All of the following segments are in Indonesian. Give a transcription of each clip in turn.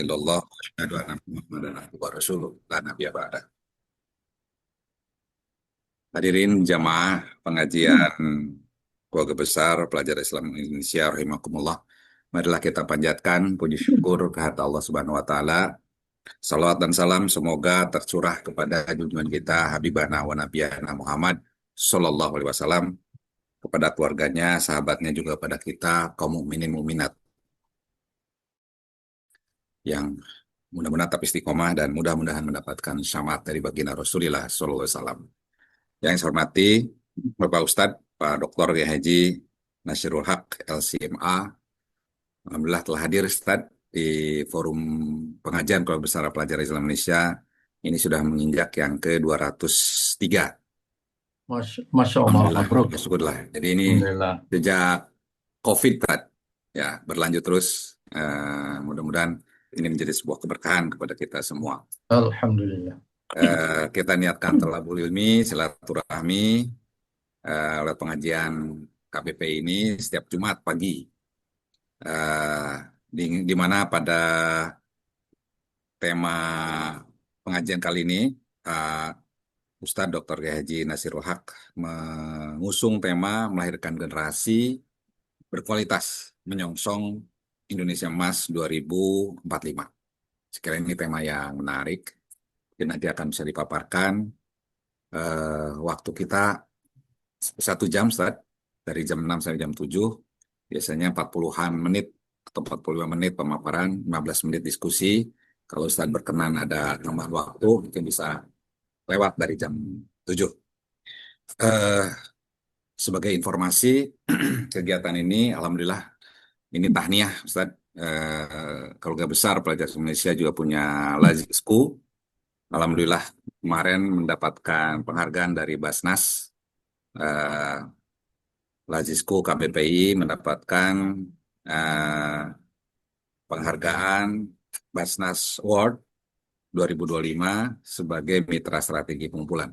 illallah wa asyhadu anna Muhammadan abduhu wa rasuluh la nabiyya ba'dah. Hadirin jamaah pengajian keluarga besar pelajar Islam Indonesia rahimakumullah. Marilah kita panjatkan puji syukur kehadirat Allah Subhanahu wa taala. Salawat dan salam semoga tercurah kepada junjungan kita Habibana wa Nabiyana Muhammad sallallahu alaihi wasallam, kepada keluarganya, sahabatnya, juga pada kita kaum mukminin mukminat yang mudah-mudahan tetap istiqomah dan mudah-mudahan mendapatkan syafaat dari baginda Rasulullah sallallahu alaihi wasallam. Yang saya hormati Bapak Ustadz, Pak Dr. Kiai Haji Nasirul Haq, LCMA. Alhamdulillah telah hadir Ustadz di forum pengajian Keluarga Besar Pelajar Islam Indonesia. Ini sudah menginjak yang ke-203. Masya Allah, Alhamdulillah, mabruk. ya syukurlah. Jadi ini Alhamdulillah. sejak COVID Ustadz, ya berlanjut terus. Mudah-mudahan ini menjadi sebuah keberkahan kepada kita semua. Alhamdulillah. Kita niatkan thalabul ilmi, silaturahmi lewat pengajian KBP ini setiap Jumat pagi, di mana pada tema pengajian kali ini Ustadz Dr. Kiai Haji Nasirul Haq mengusung tema melahirkan generasi berkualitas menyongsong Indonesia Emas 2045. Sekiranya ini tema yang menarik, mungkin nanti akan bisa dipaparkan. Waktu kita 1 jam, Ustaz, dari jam 6 sampai jam 7, biasanya 40-an menit atau 45 menit pemaparan, 15 menit diskusi. Kalau Ustaz berkenan ada tambahan waktu, mungkin bisa lewat dari jam 7. Sebagai informasi, kegiatan ini, alhamdulillah, ini tahniah, Ustaz. Keluarga besar pelajar Indonesia juga punya Lazisku. Alhamdulillah kemarin mendapatkan penghargaan dari Basnas. Lazisku KBPI mendapatkan penghargaan Basnas Award 2025 sebagai mitra strategi pengumpulan.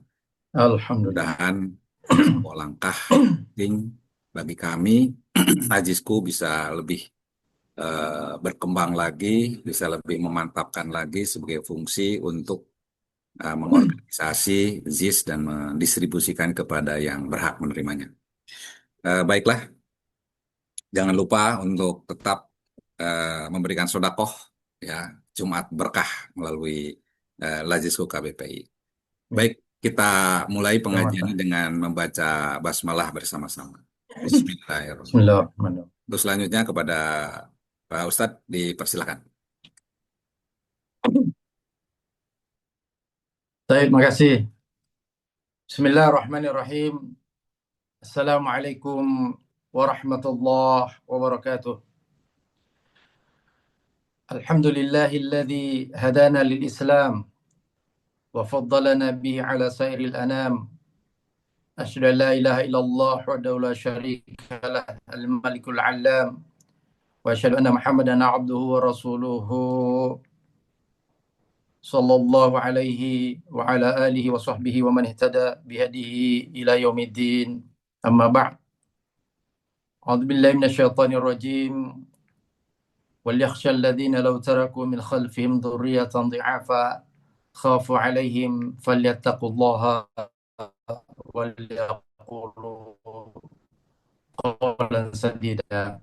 Alhamdulillah. Mudah-mudahan sebuah langkah penting bagi kami, Lazisku bisa lebih berkembang lagi, bisa lebih memantapkan lagi sebagai fungsi untuk mengorganisasi ZIS dan mendistribusikan kepada yang berhak menerimanya. Baiklah, jangan lupa untuk tetap memberikan sodakoh, ya, Jumat berkah melalui Lazisku KBPI. Baik, kita mulai pengajian ini dengan membaca basmalah bersama-sama. Bismillahirrahmanirrahim. Bismillahirrahmanirrahim. Terus selanjutnya kepada Pak Ustadz dipersilakan. Baik, terima kasih. Bismillahirrahmanirrahim. Assalamualaikum warahmatullahi wabarakatuh. Alhamdulillahilladzi hadana lil Islam wa faddalana bihi ala sairil anam. Asyhadu an la ilaha illallah wahdahu la syarika lah, al-malikul allam. Wa asyhadu anna Muhammadan abduhu wa rasuluhu sallallahu alaihi wa ala alihi wa sahbihi wa man ihtada bihadihi ila yaumiddin. Amma ba'd. A'udzu billahi minasyaitonir rajim. Wal yakhshal ladzina law taraku min khalfihim dhurriyatan dhi'afa khafu 'alaihim falyattaqullaha wal yaqulu qawlan sadida.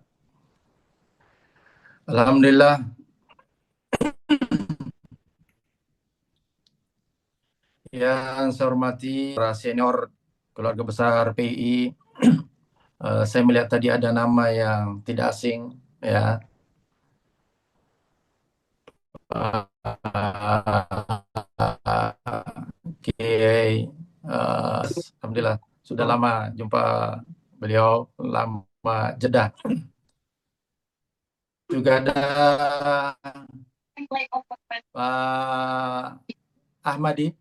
Alhamdulillah, yang saya hormati para senior keluarga besar PI. Saya melihat tadi ada nama yang tidak asing, ya. Kiai, alhamdulillah sudah lama jumpa beliau, lama jeda. Juga ada Pak Ahmadi.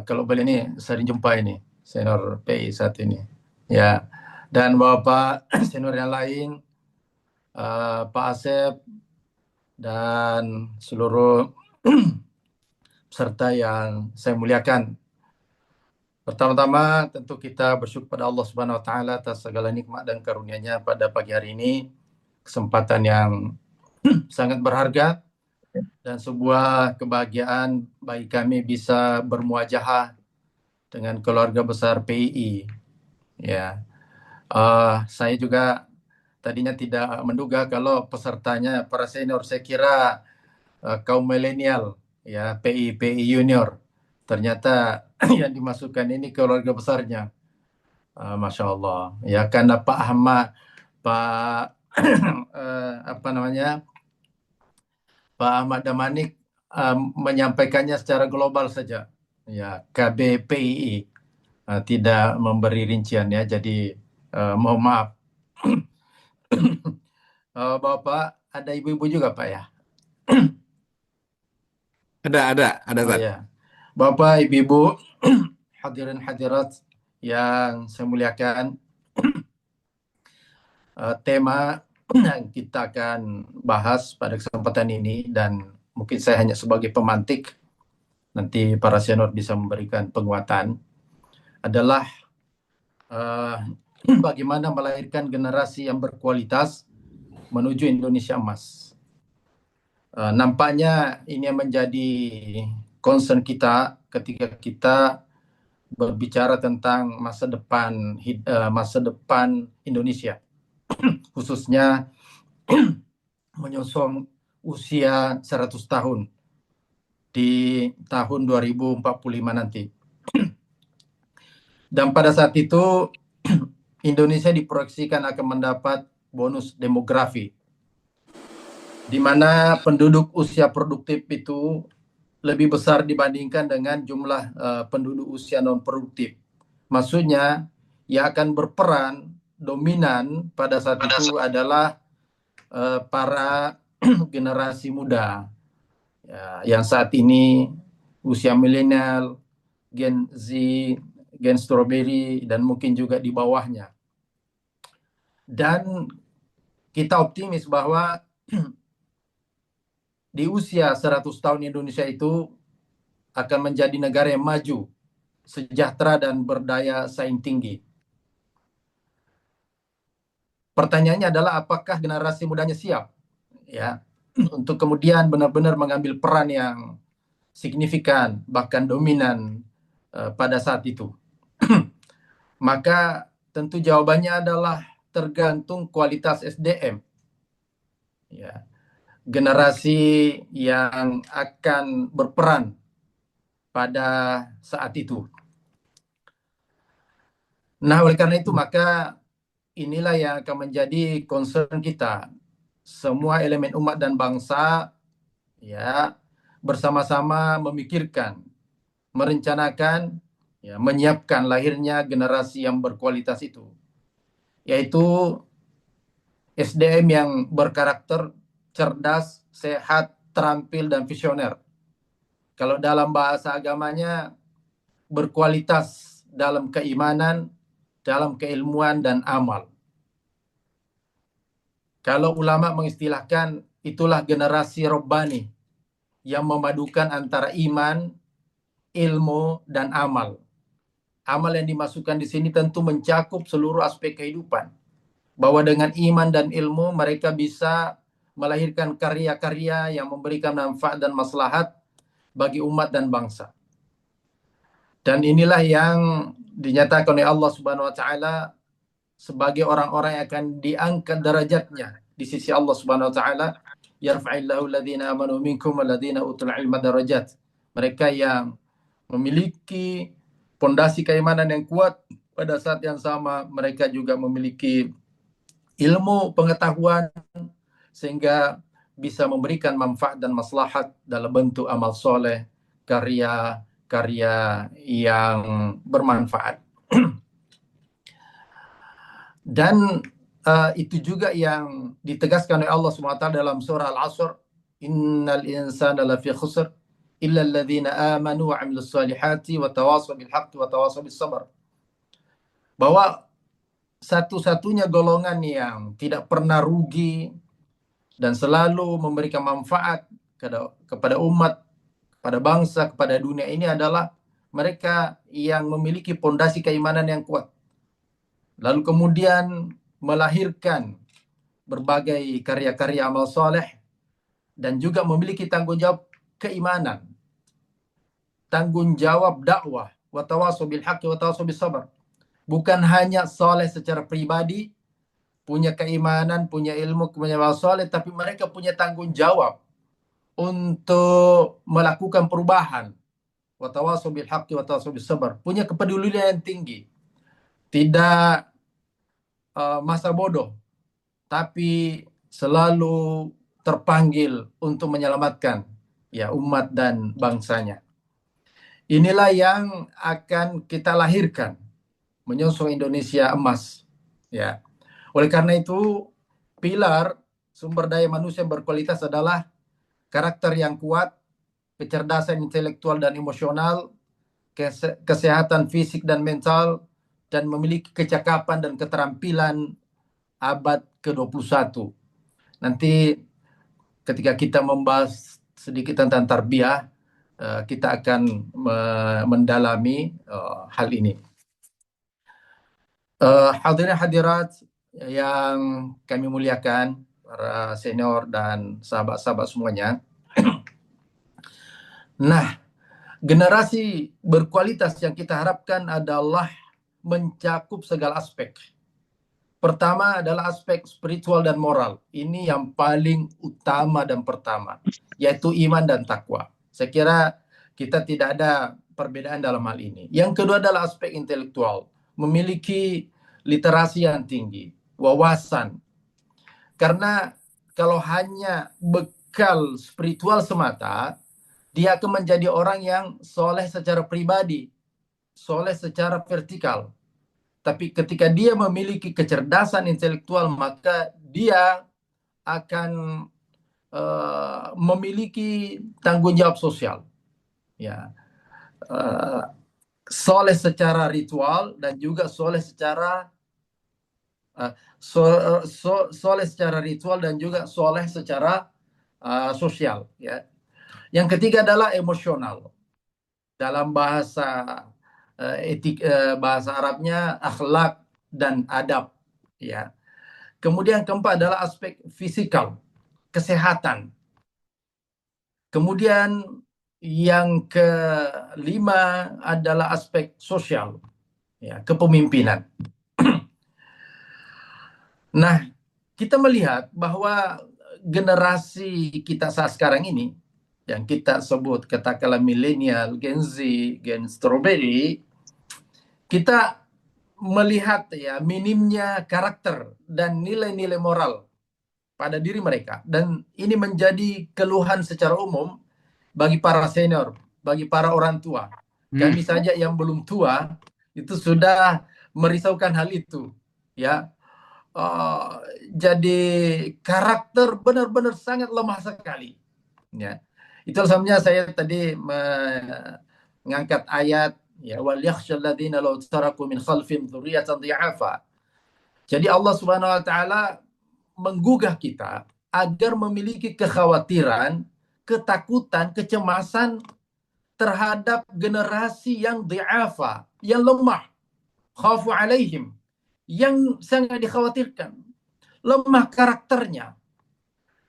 Kalau boleh ini sering jumpa ini senior PI saat ini, ya. Dan Bapak senior yang lain, Pak Asep dan seluruh peserta yang saya muliakan. Pertama-tama tentu kita bersyukur pada Allah Subhanahu wa taala atas segala nikmat dan karunia-Nya pada pagi hari ini, kesempatan yang sangat berharga dan sebuah kebahagiaan bagi kami bisa bermuajahah dengan keluarga besar PII. Ya, saya juga tadinya tidak menduga kalau pesertanya para senior. Saya kira kaum milenial, ya PI junior. Ternyata yang dimasukkan ini keluarga besarnya. Masya Allah. Ya karena Pak Ahmad, Pak apa namanya, Pak Ahmad Damanik menyampaikannya secara global saja. Ya KBPII tidak memberi rincian ya. Jadi mohon maaf. Bapak, ada ibu-ibu juga Pak ya? Ada, Oh Tat. ya. Bapak, ibu-ibu, hadirin hadirat yang saya muliakan, tema yang kita akan bahas pada kesempatan ini, dan mungkin saya hanya sebagai pemantik, nanti para senior bisa memberikan penguatan, adalah uh, bagaimana melahirkan generasi yang berkualitas menuju Indonesia emas. Nampaknya ini yang menjadi concern kita ketika kita berbicara tentang masa depan Indonesia, khususnya menyosong usia 100 tahun di tahun 2045 nanti. Dan pada saat itu Indonesia diproyeksikan akan mendapat bonus demografi, di mana penduduk usia produktif itu lebih besar dibandingkan dengan jumlah penduduk usia non produktif. Maksudnya yang akan berperan dominan pada saat itu adalah para generasi muda, ya, yang saat ini usia milenial, Gen Z, Gen Strawberry, dan mungkin juga di bawahnya. Dan kita optimis bahwa di usia 100 tahun Indonesia itu akan menjadi negara yang maju, sejahtera, dan berdaya saing tinggi. Pertanyaannya adalah apakah generasi mudanya siap, ya, untuk kemudian benar-benar mengambil peran yang signifikan bahkan dominan pada saat itu. Maka tentu jawabannya adalah tergantung kualitas SDM, ya, generasi yang akan berperan pada saat itu. Nah, oleh karena itu maka inilah yang akan menjadi concern kita. Semua elemen umat dan bangsa, ya, bersama-sama memikirkan, merencanakan, ya, menyiapkan lahirnya generasi yang berkualitas itu, yaitu SDM yang berkarakter cerdas, sehat, terampil, dan visioner. Kalau dalam bahasa agamanya, berkualitas dalam keimanan, dalam keilmuan, dan amal. Kalau ulama mengistilahkan, itulah generasi Rabbani yang memadukan antara iman, ilmu, dan amal. Amal yang dimasukkan di sini tentu mencakup seluruh aspek kehidupan. Bahwa dengan iman dan ilmu mereka bisa melahirkan karya-karya yang memberikan manfaat dan maslahat bagi umat dan bangsa. Dan inilah yang dinyatakan oleh Allah Subhanahu wa taala sebagai orang-orang yang akan diangkat derajatnya di sisi Allah Subhanahu wa taala. Yarfa'illahu alladhina amanu minkum walladhina utul ilma darajat. Mereka yang memiliki pondasi keimanan yang kuat, pada saat yang sama mereka juga memiliki ilmu pengetahuan sehingga bisa memberikan manfaat dan maslahat dalam bentuk amal soleh, karya-karya yang bermanfaat. Dan itu juga yang ditegaskan oleh Allah SWT dalam surah Al-Asr, innal insana lafi khusr illa alladhina amanu wa amilus salihati wa tawasaw bil haqqi wa tawasaw bis sabr. Bahwa satu-satunya golongan yang tidak pernah rugi dan selalu memberikan manfaat kepada umat, kepada bangsa, kepada dunia ini adalah mereka yang memiliki pondasi keimanan yang kuat, lalu kemudian melahirkan berbagai karya-karya amal soleh dan juga memiliki tanggung jawab keimanan, tanggung jawab dakwah, wa tawasau bil haqqi wa tawasau bis sabr. Bukan hanya soleh secara pribadi, punya keimanan, punya ilmu, punya amal soleh, tapi mereka punya tanggung jawab untuk melakukan perubahan. Wa tawasau bil haqqi wa tawasau bis sabr. Punya kepedulian yang tinggi. Tidak masa bodoh, tapi selalu terpanggil untuk menyelamatkan ya umat dan bangsanya. Inilah yang akan kita lahirkan menyongsong Indonesia emas. Ya. Oleh karena itu, pilar sumber daya manusia yang berkualitas adalah karakter yang kuat, kecerdasan intelektual dan emosional, kesehatan fisik dan mental, dan memiliki kecakapan dan keterampilan abad ke-21. Nanti ketika kita membahas sedikit tentang tarbiyah, kita akan mendalami hal ini. Hadirin hadirat yang kami muliakan, para senior dan sahabat-sahabat semuanya. Nah, generasi berkualitas yang kita harapkan adalah mencakup segala aspek. Pertama adalah aspek spiritual dan moral. Ini yang paling utama dan pertama, yaitu iman dan takwa. Saya kira kita tidak ada perbedaan dalam hal ini. Yang kedua adalah aspek intelektual. Memiliki literasi yang tinggi, wawasan. Karena kalau hanya bekal spiritual semata, dia akan menjadi orang yang soleh secara pribadi, soleh secara vertikal. Tapi ketika dia memiliki kecerdasan intelektual, maka dia akan memiliki tanggung jawab sosial. Ya, soleh secara ritual dan juga soleh secara soleh secara ritual dan juga soleh secara sosial. Ya. Yang ketiga adalah emosional. Dalam bahasa bahasa Arabnya akhlak dan adab, ya. Kemudian keempat adalah aspek fisikal, kesehatan. Kemudian yang kelima adalah aspek sosial, ya, kepemimpinan. Nah, kita melihat bahwa generasi kita saat sekarang ini yang kita sebut katakanlah milenial, Gen Z, Gen Strawberry, kita melihat ya minimnya karakter dan nilai-nilai moral pada diri mereka, dan ini menjadi keluhan secara umum bagi para senior, bagi para orang tua. Kami saja yang belum tua itu sudah merisaukan hal itu, ya. Jadi karakter benar-benar sangat lemah sekali, ya. Itu sebabnya saya tadi mengangkat ayat ya wal yakhshal ladzina law taraku min khalfihim dzurriyyatan dhi'afa. Jadi Allah Subhanahu wa taala menggugah kita agar memiliki kekhawatiran, ketakutan, kecemasan terhadap generasi yang dhi'afa, yang lemah. Khafu alaihim, yang sangat dikhawatirkan. Lemah karakternya,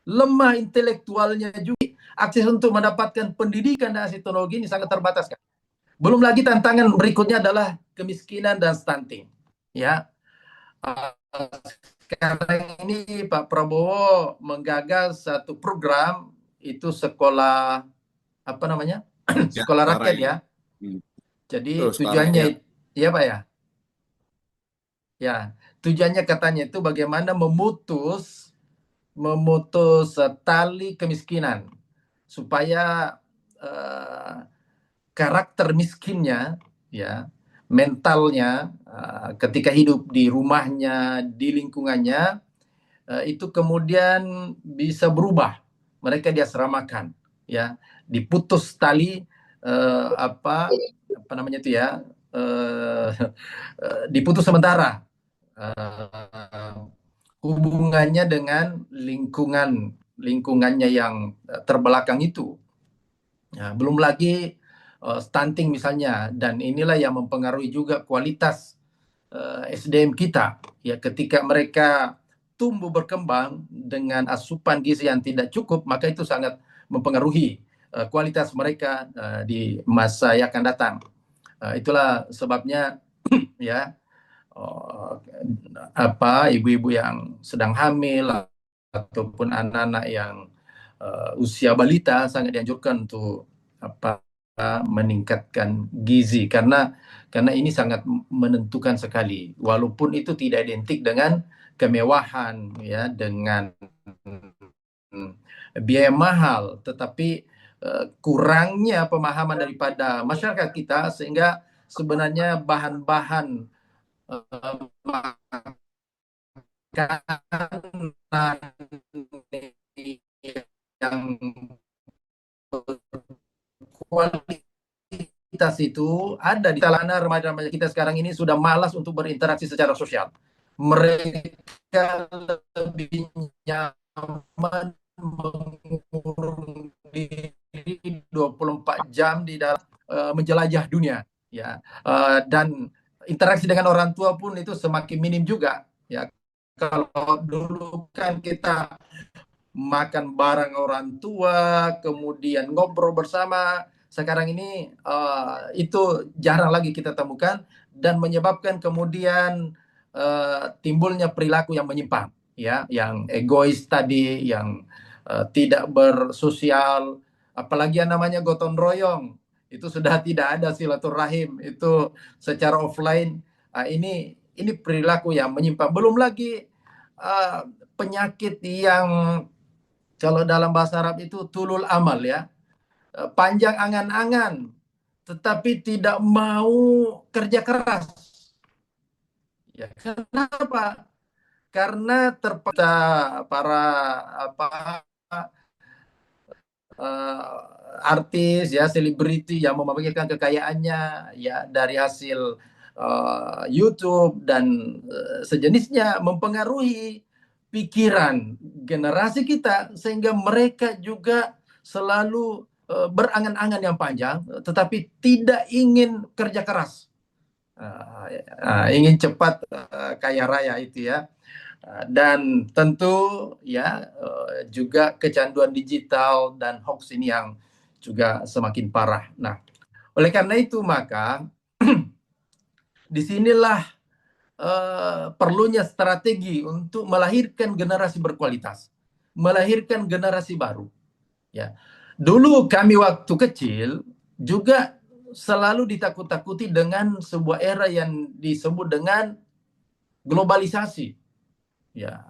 lemah intelektualnya juga. Akses untuk mendapatkan pendidikan dan teknologi ini sangat terbatas. Belum lagi tantangan berikutnya adalah kemiskinan dan stunting. Ya, sekarang ini Pak Prabowo menggagas satu program itu sekolah apa namanya Ya, sekolah rakyat ini. ya. Jadi Tuh, tujuannya ya. ya Pak ya. Ya, tujuannya katanya itu bagaimana memutus tali kemiskinan supaya karakter miskinnya, ya, mentalnya ketika hidup di rumahnya, di lingkungannya itu kemudian bisa berubah. Mereka diasramakan, ya, diputus tali apa namanya itu ya, diputus sementara hubungannya dengan lingkungannya yang terbelakang itu. Nah, belum lagi stunting misalnya, dan inilah yang mempengaruhi juga kualitas SDM kita. Ya, ketika mereka tumbuh berkembang dengan asupan gizi yang tidak cukup, maka itu sangat mempengaruhi kualitas mereka di masa yang akan datang. Itulah sebabnya ya ibu-ibu yang sedang hamil ataupun anak-anak yang usia balita sangat dianjurkan untuk meningkatkan gizi karena ini sangat menentukan sekali, walaupun itu tidak identik dengan kemewahan ya, dengan biaya mahal, tetapi kurangnya pemahaman daripada masyarakat kita sehingga sebenarnya bahan-bahan makanan yang kualitas itu ada di kalangan remaja-remaja kita sekarang ini sudah malas untuk berinteraksi secara sosial. Mereka lebih nyaman mengurung diri 24 jam di dalam menjelajah dunia ya. Dan interaksi dengan orang tua pun itu semakin minim juga ya. Kalau dulu kan kita makan bareng orang tua, kemudian ngobrol bersama. Sekarang ini itu jarang lagi kita temukan dan menyebabkan kemudian timbulnya perilaku yang menyimpang, ya, yang egois tadi, yang tidak bersosial, apalagi yang namanya gotong royong. Itu sudah tidak ada silaturahim, itu secara offline. Ini perilaku yang menyimpang. Belum lagi penyakit yang kalau dalam bahasa Arab itu tulul amal ya, panjang angan-angan, tetapi tidak mau kerja keras. Ya, kenapa? Karena terpaksa para apa artis ya, selebriti yang membagikan kekayaannya ya dari hasil YouTube dan sejenisnya, mempengaruhi pikiran generasi kita sehingga mereka juga selalu berangan-angan yang panjang tetapi tidak ingin kerja keras. Ingin cepat kaya raya itu ya. Dan tentu ya juga kecanduan digital dan hoax ini yang juga semakin parah. Nah, oleh karena itu maka disinilah perlunya strategi untuk melahirkan generasi berkualitas, melahirkan generasi baru. Ya, dulu kami waktu kecil juga selalu ditakut-takuti dengan sebuah era yang disebut dengan globalisasi. Ya,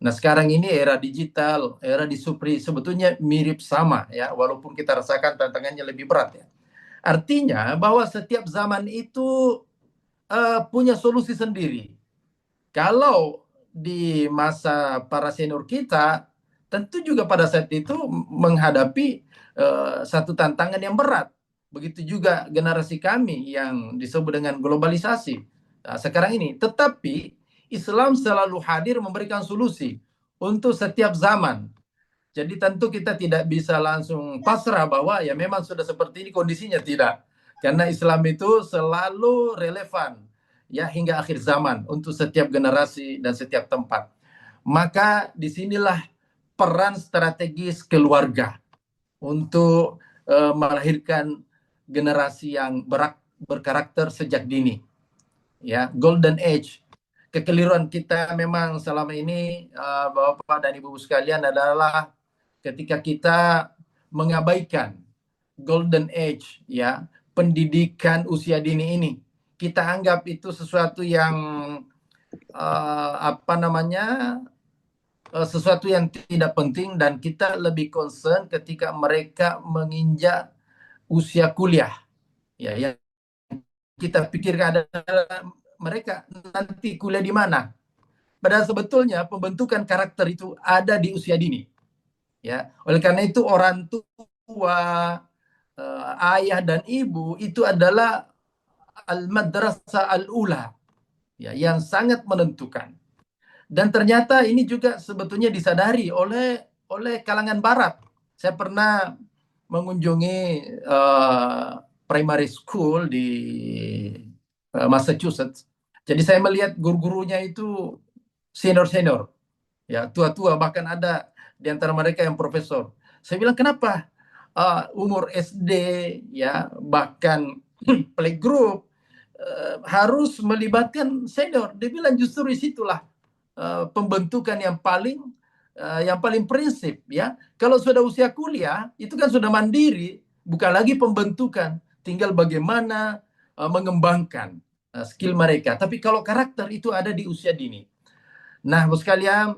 nah sekarang ini era digital, era disupri, sebetulnya mirip sama ya, walaupun kita rasakan tantangannya lebih berat ya. Artinya bahwa setiap zaman itu punya solusi sendiri. Kalau di masa para senior kita, tentu juga pada saat itu menghadapi satu tantangan yang berat. Begitu juga generasi kami yang disebut dengan globalisasi sekarang ini. Tetapi Islam selalu hadir memberikan solusi untuk setiap zaman. Jadi tentu kita tidak bisa langsung pasrah bahwa ya memang sudah seperti ini kondisinya, tidak. Karena Islam itu selalu relevan ya hingga akhir zaman untuk setiap generasi dan setiap tempat. Maka disinilah peran strategis keluarga untuk melahirkan generasi yang berkarakter sejak dini. Ya, golden age. Kekeliruan kita memang selama ini Bapak dan Ibu sekalian adalah ketika kita mengabaikan golden age ya, pendidikan usia dini ini. Kita anggap itu sesuatu yang sesuatu yang tidak penting, dan kita lebih concern ketika mereka menginjak usia kuliah. Ya, yang kita pikirkan adalah mereka nanti kuliah di mana. Padahal sebetulnya pembentukan karakter itu ada di usia dini. Ya, oleh karena itu orang tua, ayah dan ibu itu adalah al-madrasah al-ula, ya, yang sangat menentukan. Dan ternyata ini juga sebetulnya disadari oleh kalangan Barat. Saya pernah mengunjungi primary school di Massachusetts. Jadi saya melihat guru-gurunya itu senior-senior. ya tua-tua, bahkan ada di antara mereka yang profesor. Saya bilang kenapa umur SD ya bahkan playgroup harus melibatkan senior? Dia bilang justru disitulah pembentukan yang paling prinsip ya. Kalau sudah usia kuliah itu kan sudah mandiri, bukan lagi pembentukan, tinggal bagaimana mengembangkan skill mereka. Tapi kalau karakter itu ada di usia dini. Nah, bos sekalian,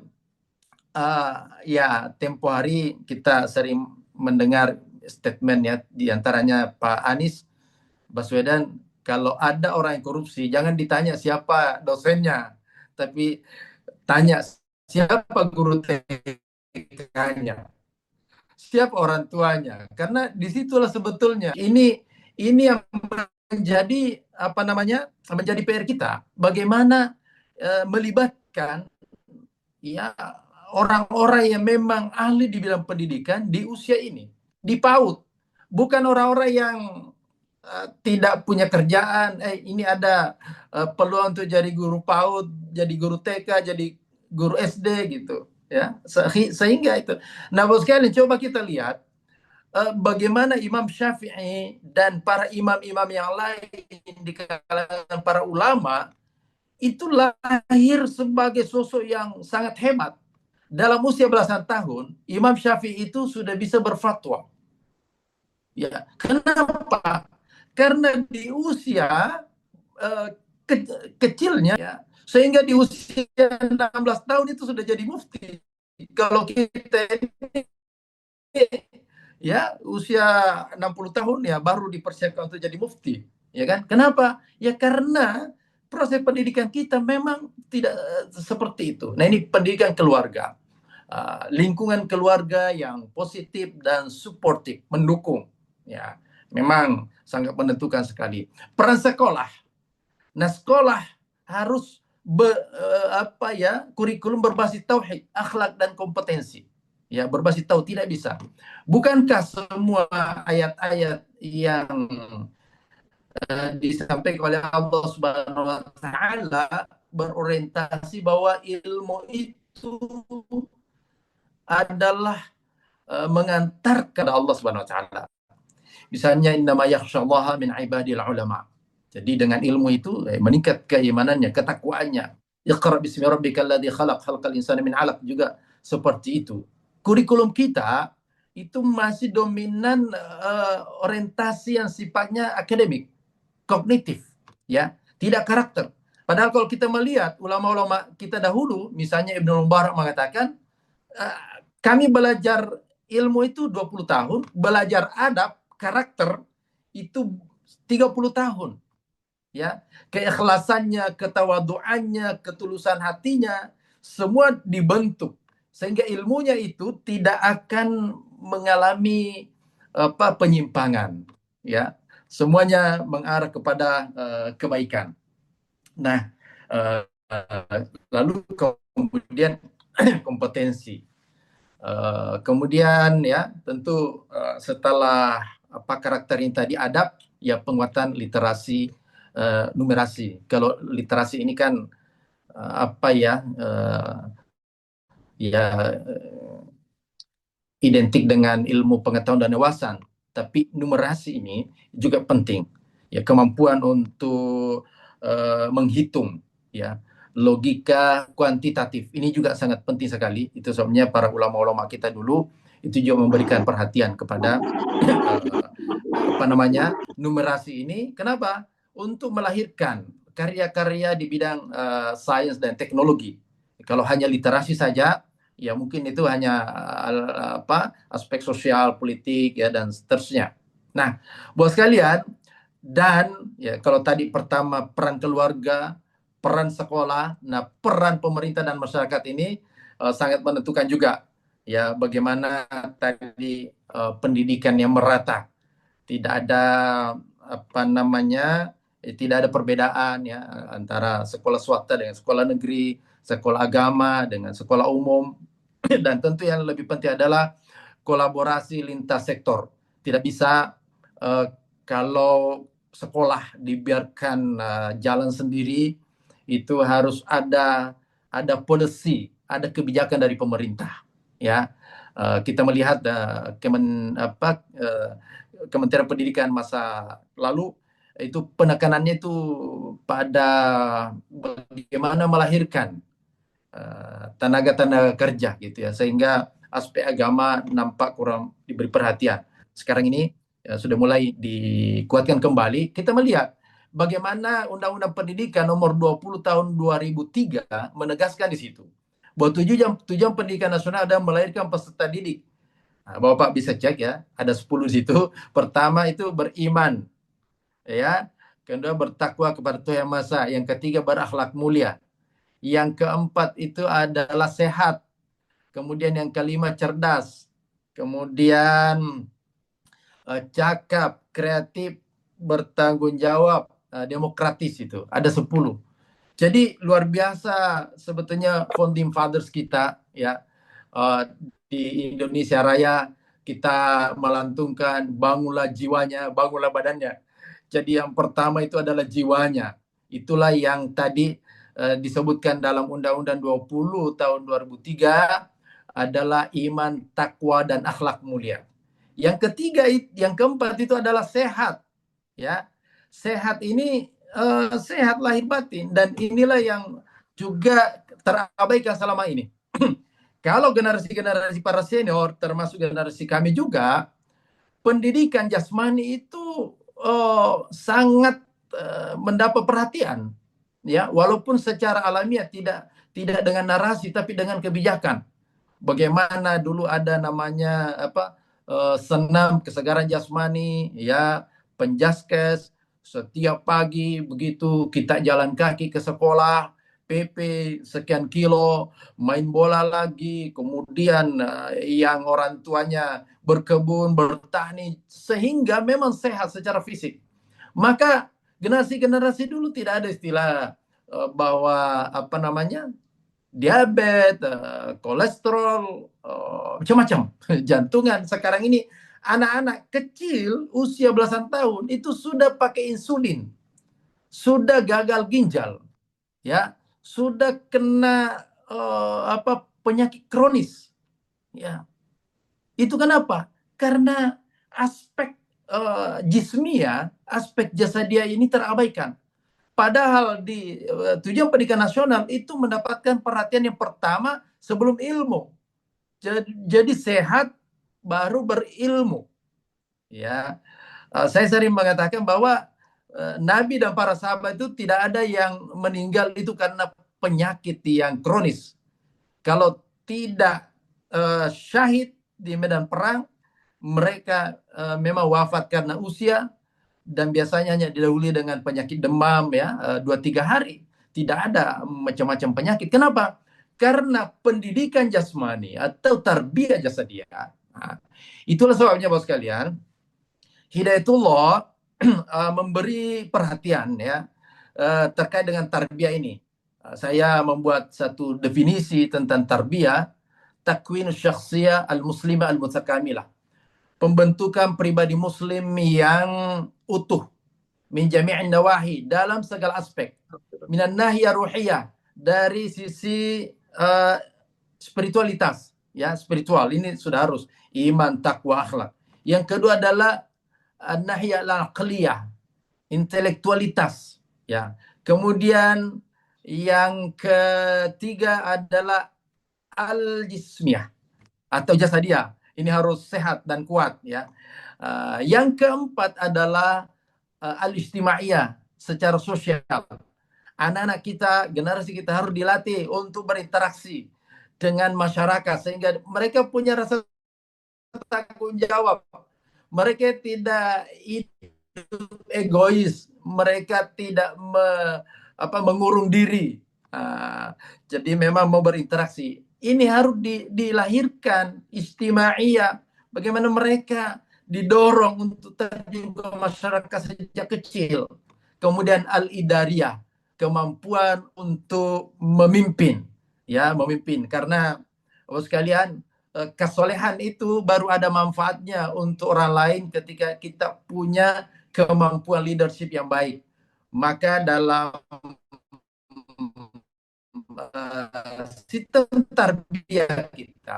ya tempo hari kita sering mendengar statement ya, diantaranya Pak Anies Baswedan, kalau ada orang yang korupsi jangan ditanya siapa dosennya, tapi tanya siapa guru TK-nya, siapa orang tuanya, karena disitulah sebetulnya ini yang menjadi apa namanya, menjadi PR kita, bagaimana melibatkan ya orang-orang yang memang ahli di bidang pendidikan di usia ini, di PAUD, bukan orang-orang yang tidak punya kerjaan, ini ada peluang untuk jadi guru PAUD, jadi guru TK, jadi guru SD gitu ya, sehingga itu. Nah, bos sekalian, coba kita lihat bagaimana Imam Syafi'i dan para imam-imam yang lain di kalangan para ulama itu lahir sebagai sosok yang sangat hebat. Dalam usia belasan tahun, Imam Syafi'i itu sudah bisa berfatwa. Ya, kenapa? Karena di usia uh, ke kecilnya, ya, sehingga di usia 16 tahun itu sudah jadi mufti. Kalau kita ini ya usia 60 tahun ya baru dipersiapkan untuk jadi mufti, ya kan? Kenapa? Ya karena proses pendidikan kita memang tidak seperti itu. Nah, ini pendidikan keluarga, lingkungan keluarga yang positif dan suportif, mendukung, ya memang sangat menentukan sekali. Peran sekolah. Nah, sekolah harus kurikulum berbasis tauhid, akhlak dan kompetensi. Ya, berbasis tauhid, tidak bisa. Bukankah semua ayat-ayat yang disampaikan oleh Allah Subhanahu wa taala berorientasi bahwa ilmu itu adalah mengantar kepada Allah Subhanahu wa taala. Misalnya innama yakhsyallaha min ibadil ulama. Jadi dengan ilmu itu meningkat keimanannya, ketakwaannya. Iqra bismi rabbikal ladzi khalaq, khalaqal insana min 'alaq, juga seperti itu. Kurikulum kita itu masih dominan orientasi yang sifatnya akademik, kognitif, ya, tidak karakter. Padahal kalau kita melihat ulama-ulama kita dahulu, misalnya Ibnu Mubarak mengatakan, kami belajar ilmu itu 20 tahun, belajar adab, karakter itu 30 tahun. Ya, keikhlasannya, ketawaduannya, ketulusan hatinya semua dibentuk sehingga ilmunya itu tidak akan mengalami penyimpangan, ya. Semuanya mengarah kepada kebaikan. Nah, lalu kemudian kompetensi. Kemudian ya tentu setelah karakter yang tadi adab, ya penguatan literasi, numerasi. Kalau literasi ini kan ya identik dengan ilmu pengetahuan dan wawasan, tapi numerasi ini juga penting. Ya, kemampuan untuk menghitung, ya, logika kuantitatif ini juga sangat penting sekali. Itu sebabnya para ulama-ulama kita dulu itu juga memberikan perhatian kepada numerasi ini. Kenapa? Untuk melahirkan karya-karya di bidang sains dan teknologi. Kalau hanya literasi saja, ya mungkin itu hanya aspek sosial, politik, ya dan seterusnya. Nah, buat sekalian, dan ya kalau tadi pertama peran keluarga, peran sekolah, nah peran pemerintah dan masyarakat ini sangat menentukan juga, ya bagaimana tadi pendidikan yang merata, tidak ada tidak ada perbedaan ya antara sekolah swasta dengan sekolah negeri, sekolah agama dengan sekolah umum. Dan tentu yang lebih penting adalah kolaborasi lintas sektor. Tidak bisa kalau sekolah dibiarkan jalan sendiri, itu harus ada policy, ada kebijakan dari pemerintah. Ya, kita melihat Kementerian Pendidikan masa lalu itu penekanannya itu pada bagaimana melahirkan tenaga-tenaga kerja gitu ya, sehingga aspek agama nampak kurang diberi perhatian. Sekarang ini sudah mulai dikuatkan kembali. Kita melihat bagaimana Undang-Undang Pendidikan nomor 20 tahun 2003 menegaskan di situ bahwa tujuan pendidikan nasional adalah melahirkan peserta didik. Nah, Bapak bisa cek ya, ada 10 di situ. Pertama itu beriman, ya. Kedua bertakwa kepada Tuhan Yang Maha Esa. Yang ketiga berakhlak mulia. Yang keempat itu adalah sehat. Kemudian yang kelima cerdas. Kemudian cakap, kreatif, bertanggung jawab, demokratis itu. Ada 10. Jadi luar biasa sebetulnya founding fathers kita ya, di Indonesia Raya kita melantungkan bangunlah jiwanya, bangunlah badannya. Jadi yang pertama itu adalah jiwanya. Itulah yang tadi disebutkan dalam Undang-Undang 20 tahun 2003 adalah iman, takwa, dan akhlak mulia. Yang ketiga, yang keempat itu adalah sehat. Ya, sehat ini sehat lahir batin, dan inilah yang juga terabaikan selama ini. Kalau generasi-generasi para senior, termasuk generasi kami juga, pendidikan jasmani itu sangat mendapat perhatian, ya, walaupun secara alamiah tidak dengan narasi tapi dengan kebijakan. Bagaimana dulu ada namanya senam kesegaran jasmani, ya, penjaskes, setiap pagi begitu kita jalan kaki ke sekolah, PP sekian kilo, main bola lagi, kemudian yang orang tuanya berkebun, bertani, sehingga memang sehat secara fisik. Maka generasi-generasi dulu tidak ada istilah bahwa diabetes, kolesterol, macam-macam, jantungan. Sekarang ini anak-anak kecil usia belasan tahun itu sudah pakai insulin, sudah gagal ginjal, ya, sudah kena penyakit kronis, ya. Itu kenapa? Karena aspek jismia, aspek jasadia ini terabaikan. Padahal di tujuan pendidikan nasional itu mendapatkan perhatian yang pertama sebelum ilmu. Jadi sehat baru berilmu. Ya, saya sering mengatakan bahwa Nabi dan para sahabat itu tidak ada yang meninggal itu karena penyakit yang kronis. Kalau tidak syahid di medan perang, mereka memang wafat karena usia, dan biasanya hanya didahului dengan penyakit demam, ya, 2-3 hari. Tidak ada macam-macam penyakit. Kenapa? Karena pendidikan jasmani atau tarbiyah jasadiyah. Nah, itulah sebabnya Bapak sekalian, Hidayatullah memberi perhatian, ya, terkait dengan tarbiyah ini. Saya membuat satu definisi tentang tarbiyah, takwinus syakhsiyah al-muslimah al-mutakamilah. Pembentukan pribadi muslim yang utuh min jami'in nawahi, dalam segala aspek, minan nahiyah ruhiyah, dari sisi spiritualitas, ya, spiritual ini sudah harus iman, takwa, akhlak. Yang kedua adalah nahiyah al-aqliyah, intelektualitas, ya. Kemudian yang ketiga adalah al-jismiyah atau jasadiah. Ini harus sehat dan kuat, ya. Yang keempat adalah al-ijtimaiyah, secara sosial. Anak-anak kita, generasi kita harus dilatih untuk berinteraksi dengan masyarakat sehingga mereka punya rasa tanggung jawab. Mereka tidak egois, mereka tidak mengurung diri. Jadi memang mau berinteraksi. Ini harus dilahirkan istimaiyah. Bagaimana mereka didorong untuk terjun ke masyarakat sejak kecil. Kemudian al-idariyah, kemampuan untuk memimpin, ya, memimpin. Karena sekalian, kesolehan itu baru ada manfaatnya untuk orang lain ketika kita punya kemampuan leadership yang baik. Maka dalam sistem tarbiyah kita,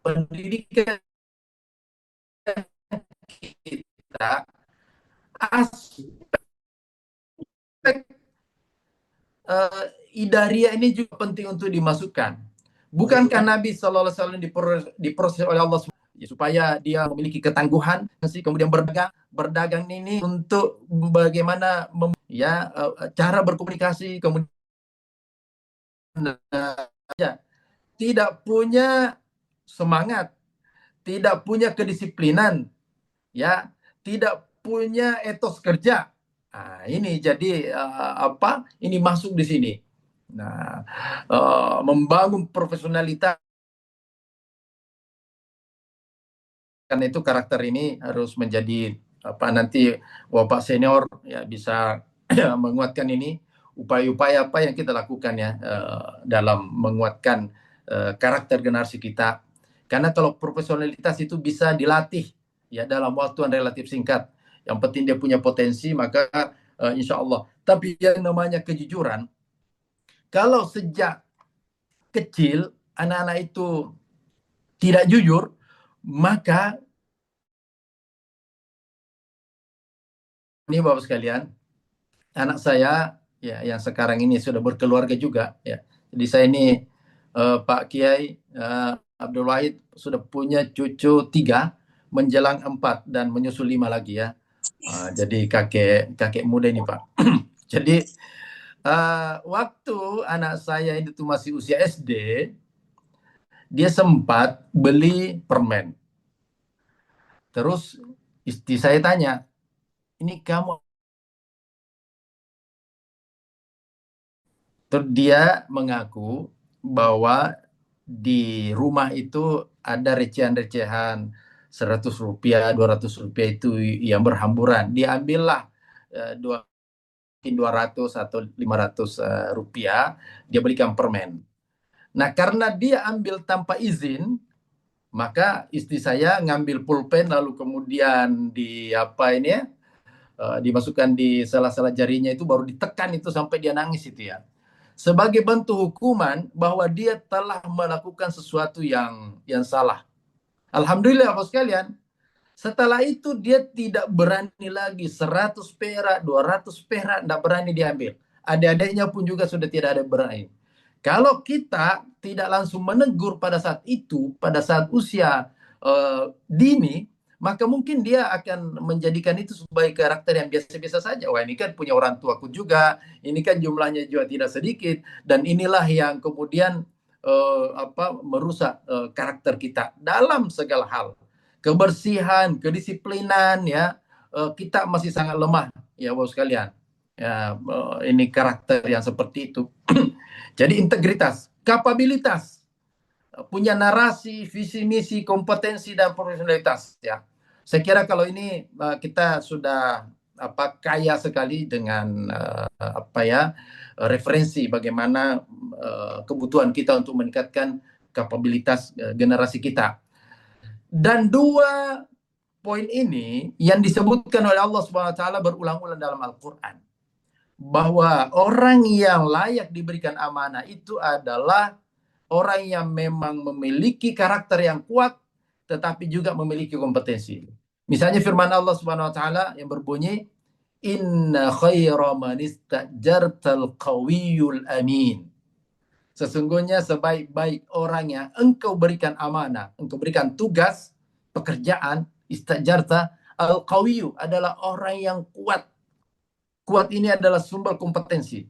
pendidikan kita, aspek idaria ini juga penting untuk dimasukkan. Bukankah Nabi SAW diproses oleh Allah supaya dia memiliki ketangguhan, kemudian berdagang ini untuk bagaimana cara berkomunikasi, kemudian tidak punya semangat, tidak punya kedisiplinan, ya, tidak punya etos kerja. Nah, ini jadi ini masuk di sini. Nah, membangun profesionalitas, karena itu karakter ini harus menjadi nanti Bapak senior ya bisa menguatkan ini, upaya-upaya apa yang kita lakukan ya dalam menguatkan karakter generasi kita. Karena kalau profesionalitas itu bisa dilatih ya dalam waktu yang relatif singkat. Yang penting dia punya potensi, maka insya Allah. Tapi yang namanya kejujuran, kalau sejak kecil anak-anak itu tidak jujur, maka ini Bapak sekalian, anak saya ya yang sekarang ini sudah berkeluarga juga ya. Jadi saya ini Pak Kiai Abdul Wahid sudah punya cucu 3, menjelang 4 dan menyusul 5 lagi ya. Jadi kakek muda ini Pak. Jadi waktu anak saya itu masih usia SD, dia sempat beli permen. Terus istri saya tanya, ini kamu? Terus dia mengaku bahwa di rumah itu ada recehan-recehan 100 rupiah, 200 rupiah itu yang berhamburan. Diambillah 200 atau 500 rupiah, dia belikan permen. Nah, karena dia ambil tanpa izin, maka istri saya ngambil pulpen lalu kemudian dimasukkan di salah-salah jarinya, itu baru ditekan itu sampai dia nangis itu ya. Sebagai bentuk hukuman bahwa dia telah melakukan sesuatu yang salah. Alhamdulillah Bapak sekalian, setelah itu dia tidak berani lagi 100 perak, 200 perak, tidak berani diambil. Adik-adiknya pun juga sudah tidak ada berani. Kalau kita tidak langsung menegur pada saat itu, pada saat usia dini, maka mungkin dia akan menjadikan itu sebagai karakter yang biasa-biasa saja. Wah, ini kan punya orang tuaku juga, ini kan jumlahnya juga tidak sedikit, dan inilah yang kemudian merusak karakter kita dalam segala hal. Kebersihan, kedisiplinan ya, kita masih sangat lemah ya Bapak sekalian. Ya, ini karakter yang seperti itu. Jadi integritas, kapabilitas, punya narasi, visi misi, kompetensi dan profesionalitas ya. Saya kira kalau ini kita sudah kaya sekali dengan referensi bagaimana kebutuhan kita untuk meningkatkan kapabilitas generasi kita. Dan 2 poin ini yang disebutkan oleh Allah Subhanahu wa taala berulang-ulang dalam Al-Qur'an, bahwa orang yang layak diberikan amanah itu adalah orang yang memang memiliki karakter yang kuat tetapi juga memiliki kompetensi. Misalnya firman Allah Subhanahu wa taala yang berbunyi, inna khaira man istajartal qawiyul amin. Sesungguhnya sebaik-baik orang yang engkau berikan amanah, engkau berikan tugas, pekerjaan, istajarta, al-qawiyu adalah orang yang kuat. Kuat ini adalah sumber kompetensi.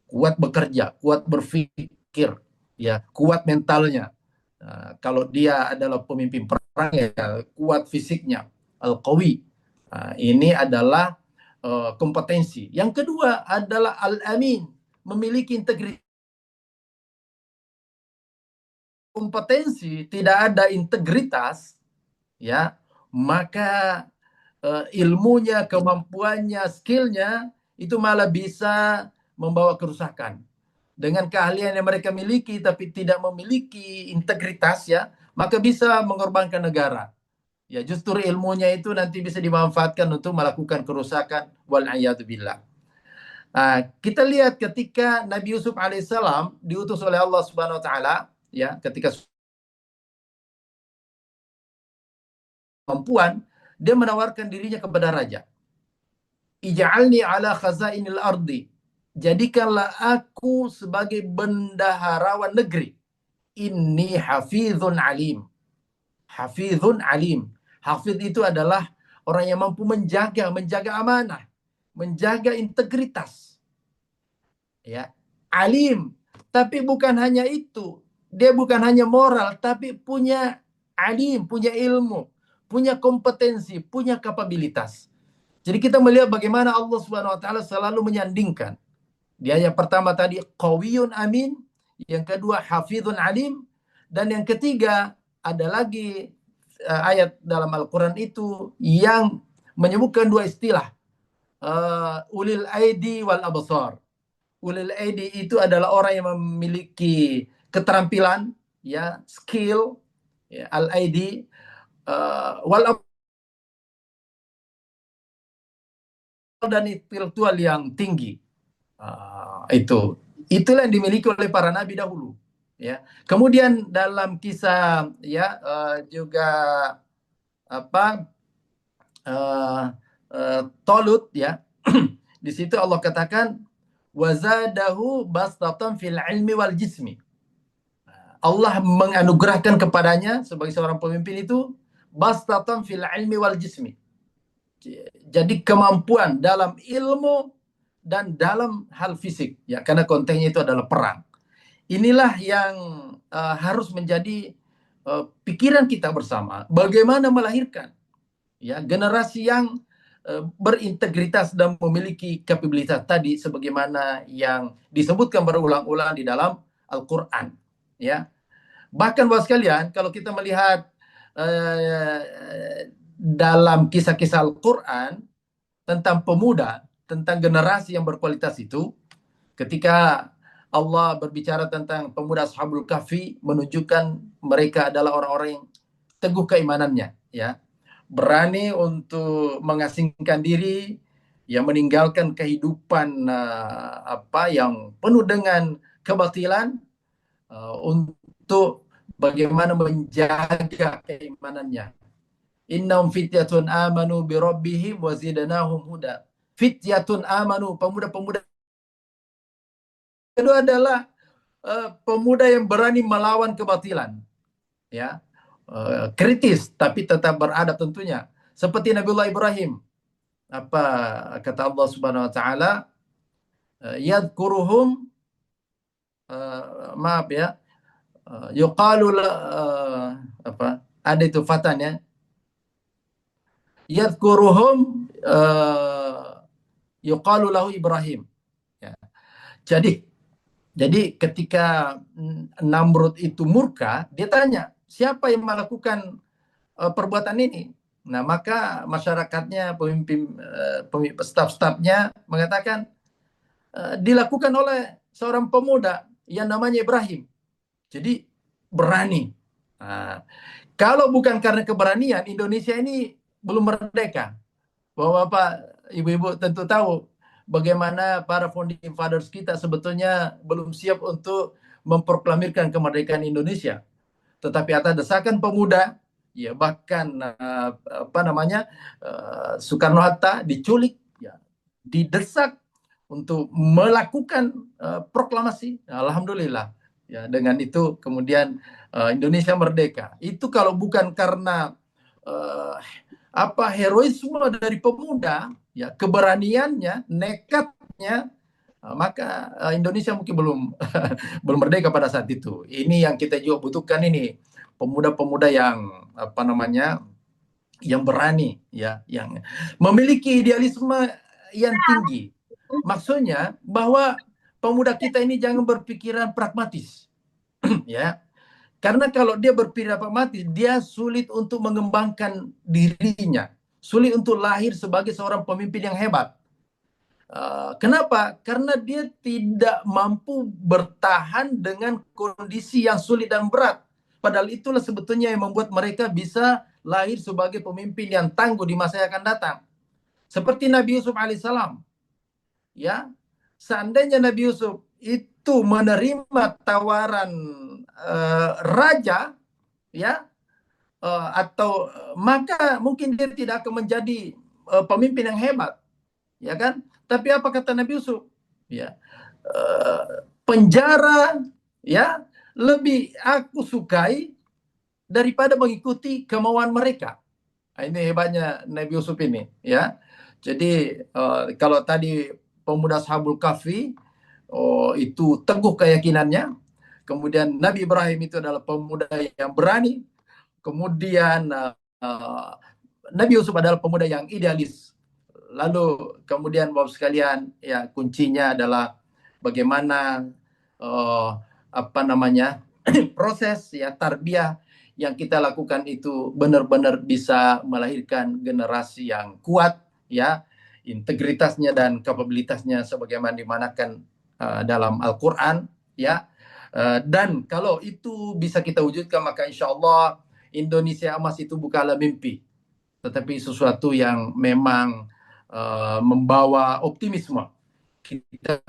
Kuat bekerja, kuat berpikir, ya, kuat mentalnya. Kalau dia adalah pemimpin perang ya kuat fisiknya, al-qawi. Ini adalah kompetensi. Yang kedua adalah al-amin, memiliki integritas. Kompetensi tidak ada integritas ya, maka ilmunya, kemampuannya, skillnya itu malah bisa membawa kerusakan. Dengan keahlian yang mereka miliki tapi tidak memiliki integritas ya, maka bisa mengorbankan negara. Ya, justru ilmunya itu nanti bisa dimanfaatkan untuk melakukan kerusakan, wal a'yadu billah. Kita lihat ketika Nabi Yusuf alaihissalam diutus oleh Allah Subhanahu wa taala, ya, ketika kemampuan, dia menawarkan dirinya kepada raja. Ij'alni ala khazainil ardi. Jadikanlah aku sebagai bendaharawan negeri. Inni hafizun alim. Hafizun alim. Hafiz itu adalah orang yang mampu menjaga amanah, menjaga integritas. Ya, alim. Tapi bukan hanya itu. Dia bukan hanya moral, tapi punya alim, punya ilmu, punya kompetensi, punya kapabilitas. Jadi kita melihat bagaimana Allah Subhanahu wa taala selalu menyandingkan. Di ayat pertama tadi qawiyun amin, yang kedua hafizun alim, dan yang ketiga ada lagi ayat dalam Al-Qur'an itu yang menyebutkan dua istilah, ulil aidi wal absar. Ulil aidi itu adalah orang yang memiliki keterampilan, ya, skill, ya, al aidi, wal dan intelektual yang tinggi. Itulah yang dimiliki oleh para nabi dahulu, ya. Kemudian dalam kisah, ya, juga apa, Tolut, ya. Di situ Allah katakan wazadahu bastatan fil ilmi wal jismi. Allah menganugerahkan kepadanya sebagai seorang pemimpin itu bastatan fil ilmi wal jismi. Jadi kemampuan dalam ilmu dan dalam hal fisik, ya, karena konteksnya itu adalah perang. Inilah yang harus menjadi pikiran kita bersama, bagaimana melahirkan, ya, generasi yang berintegritas dan memiliki kapabilitas tadi sebagaimana yang disebutkan berulang-ulang di dalam Al-Qur'an, ya. Bahkan Bapak sekalian, kalau kita melihat dalam kisah-kisah Al-Qur'an tentang pemuda, tentang generasi yang berkualitas itu, ketika Allah berbicara tentang pemuda Ashabul Kahfi, menunjukkan mereka adalah orang-orang yang teguh keimanannya, ya, berani untuk mengasingkan diri, yang meninggalkan kehidupan yang penuh dengan kebatilan, untuk bagaimana menjaga keimanannya. Innahum fityatun amanu bi rabbihim wa zidnahum huda. Fityatun amanu, pemuda-pemuda itu adalah pemuda yang berani melawan kebatilan, ya. Kritis tapi tetap beradab tentunya. Seperti Nabiullah Ibrahim. Apa kata Allah Subhanahu wa taala? Yadhkuruhum, maaf ya. Yuqalu apa? Ada itu fatanya. Yadhkuruhum yuqalu lahu Ibrahim. Ya. Jadi ketika Namrud itu murka, dia tanya, siapa yang melakukan perbuatan ini? Nah, maka masyarakatnya, pemimpin, staf-stafnya mengatakan dilakukan oleh seorang pemuda yang namanya Ibrahim. Jadi berani. Nah, kalau bukan karena keberanian, Indonesia ini belum merdeka. Bapak, ibu-ibu tentu tahu bagaimana para founding fathers kita sebetulnya belum siap untuk memproklamirkan kemerdekaan Indonesia. Tetapi atas desakan pemuda, ya, bahkan Soekarno-Hatta diculik, ya, didesak untuk melakukan proklamasi. Alhamdulillah, ya, dengan itu kemudian Indonesia merdeka. Itu kalau bukan karena heroisme dari pemuda, ya, keberaniannya, nekatnya, maka Indonesia mungkin belum belum merdeka pada saat itu. Ini yang kita juga butuhkan, ini pemuda-pemuda yang yang berani, ya, yang memiliki idealisme yang tinggi. Maksudnya bahwa pemuda kita ini jangan berpikiran pragmatis, ya. Karena kalau dia berpikiran pragmatis, dia sulit untuk mengembangkan dirinya, sulit untuk lahir sebagai seorang pemimpin yang hebat. Kenapa? Karena dia tidak mampu bertahan dengan kondisi yang sulit dan berat. Padahal itulah sebetulnya yang membuat mereka bisa lahir sebagai pemimpin yang tangguh di masa yang akan datang. Seperti Nabi Yusuf alaihissalam, ya, seandainya Nabi Yusuf itu menerima tawaran raja, ya, atau maka mungkin dia tidak akan menjadi pemimpin yang hebat, ya kan? Tapi apa kata Nabi Yusuf? Ya, penjara, ya, lebih aku sukai daripada mengikuti kemauan mereka. Ini hebatnya Nabi Yusuf ini, ya. Jadi kalau tadi pemuda Ashabul Kahfi, oh, itu teguh keyakinannya. Kemudian Nabi Ibrahim itu adalah pemuda yang berani. Kemudian Nabi Yusuf adalah pemuda yang idealis. Lalu kemudian Bapak sekalian, ya, kuncinya adalah bagaimana uh, apa namanya proses, ya, tarbiyah yang kita lakukan itu benar-benar bisa melahirkan generasi yang kuat, ya, integritasnya dan kapabilitasnya sebagaimana dimanakan dalam Al-Quran, ya. Dan kalau itu bisa kita wujudkan, maka insya Allah Indonesia emas itu bukanlah mimpi, tetapi sesuatu yang memang membawa optimisme. Kita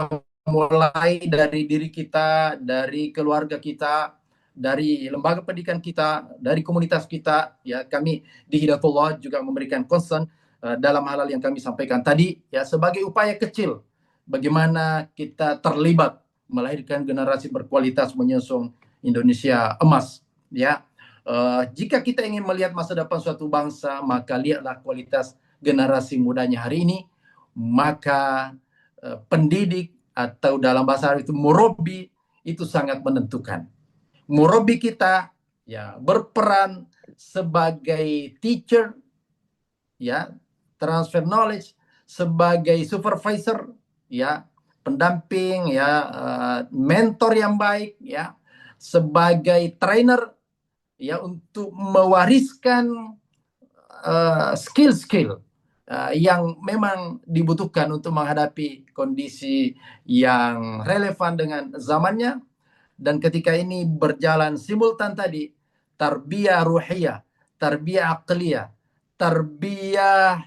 mulai dari diri kita, dari keluarga kita, dari lembaga pendidikan kita, dari komunitas kita. Ya, kami di Hidayatullah juga memberikan concern dalam hal-hal yang kami sampaikan tadi, ya, sebagai upaya kecil bagaimana kita terlibat melahirkan generasi berkualitas menyusun Indonesia emas, ya. Jika kita ingin melihat masa depan suatu bangsa, maka lihatlah kualitas generasi mudanya hari ini. Maka pendidik atau dalam bahasa Arab itu murabi itu sangat menentukan. Murabi kita, ya, berperan sebagai teacher, ya, transfer knowledge, sebagai supervisor, ya, pendamping, ya, mentor yang baik, ya, sebagai trainer, ya, untuk mewariskan skill-skill yang memang dibutuhkan untuk menghadapi kondisi yang relevan dengan zamannya. Dan ketika ini berjalan simultan tadi, tarbiyah ruhiyah, tarbiyah aqliyah, tarbiyah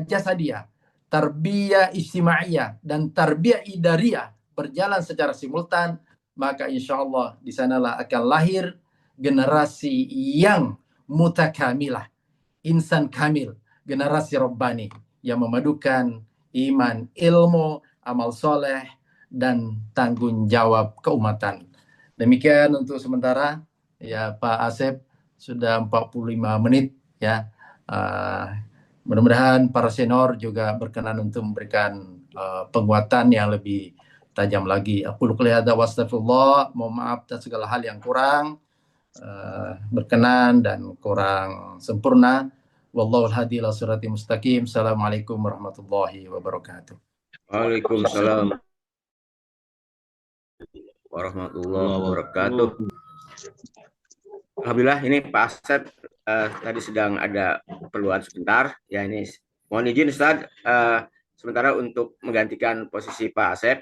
jasadiyah, tarbiyah ijtimaiyah, dan tarbiyah idariyah berjalan secara simultan, maka insya Allah di sanalah akan lahir generasi yang mutakamilah, insan kamil, generasi Rabbani yang memadukan iman, ilmu, amal soleh, dan tanggung jawab keumatan. Demikian untuk sementara, ya, Pak Asep, sudah 45 menit, ya. Mudah-mudahan para senior juga berkenan untuk memberikan penguatan yang lebih tajam lagi. Aku qouli hadza wa astagfirullah, mohon maaf atas segala hal yang kurang berkenan dan kurang sempurna. Wallahul hadi ila siratal mustaqim. Assalamualaikum warahmatullahi wabarakatuh. Waalaikumsalam warahmatullahi wabarakatuh. Alhamdulillah, ini Pak Asep tadi sedang ada keperluan sebentar. Ya, ini mohon izin Ustaz sementara untuk menggantikan posisi Pak Asep.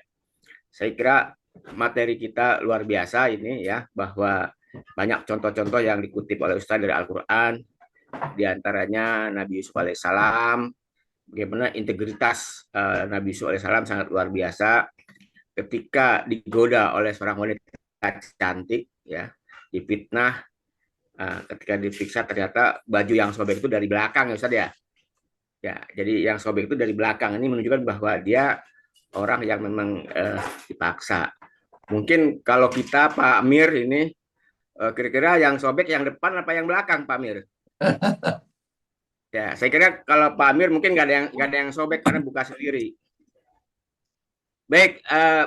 Saya kira materi kita luar biasa ini, ya, bahwa banyak contoh-contoh yang dikutip oleh Ustaz dari Al-Quran, diantaranya Nabi Yusuf alaihissalam, bagaimana integritas Nabi Yusuf alaihissalam sangat luar biasa ketika digoda oleh seorang wanita cantik, ya, difitnah, ketika diperiksa ternyata baju yang sobek itu dari belakang, ya Ustaz, ya. Ya, jadi yang sobek itu dari belakang, ini menunjukkan bahwa dia orang yang memang dipaksa. Mungkin kalau kita Pak Amir ini kira-kira yang sobek yang depan apa yang belakang, Pak Amir? Ya, saya kira kalau Pak Amir mungkin nggak ada yang sobek karena buka sendiri. Baik,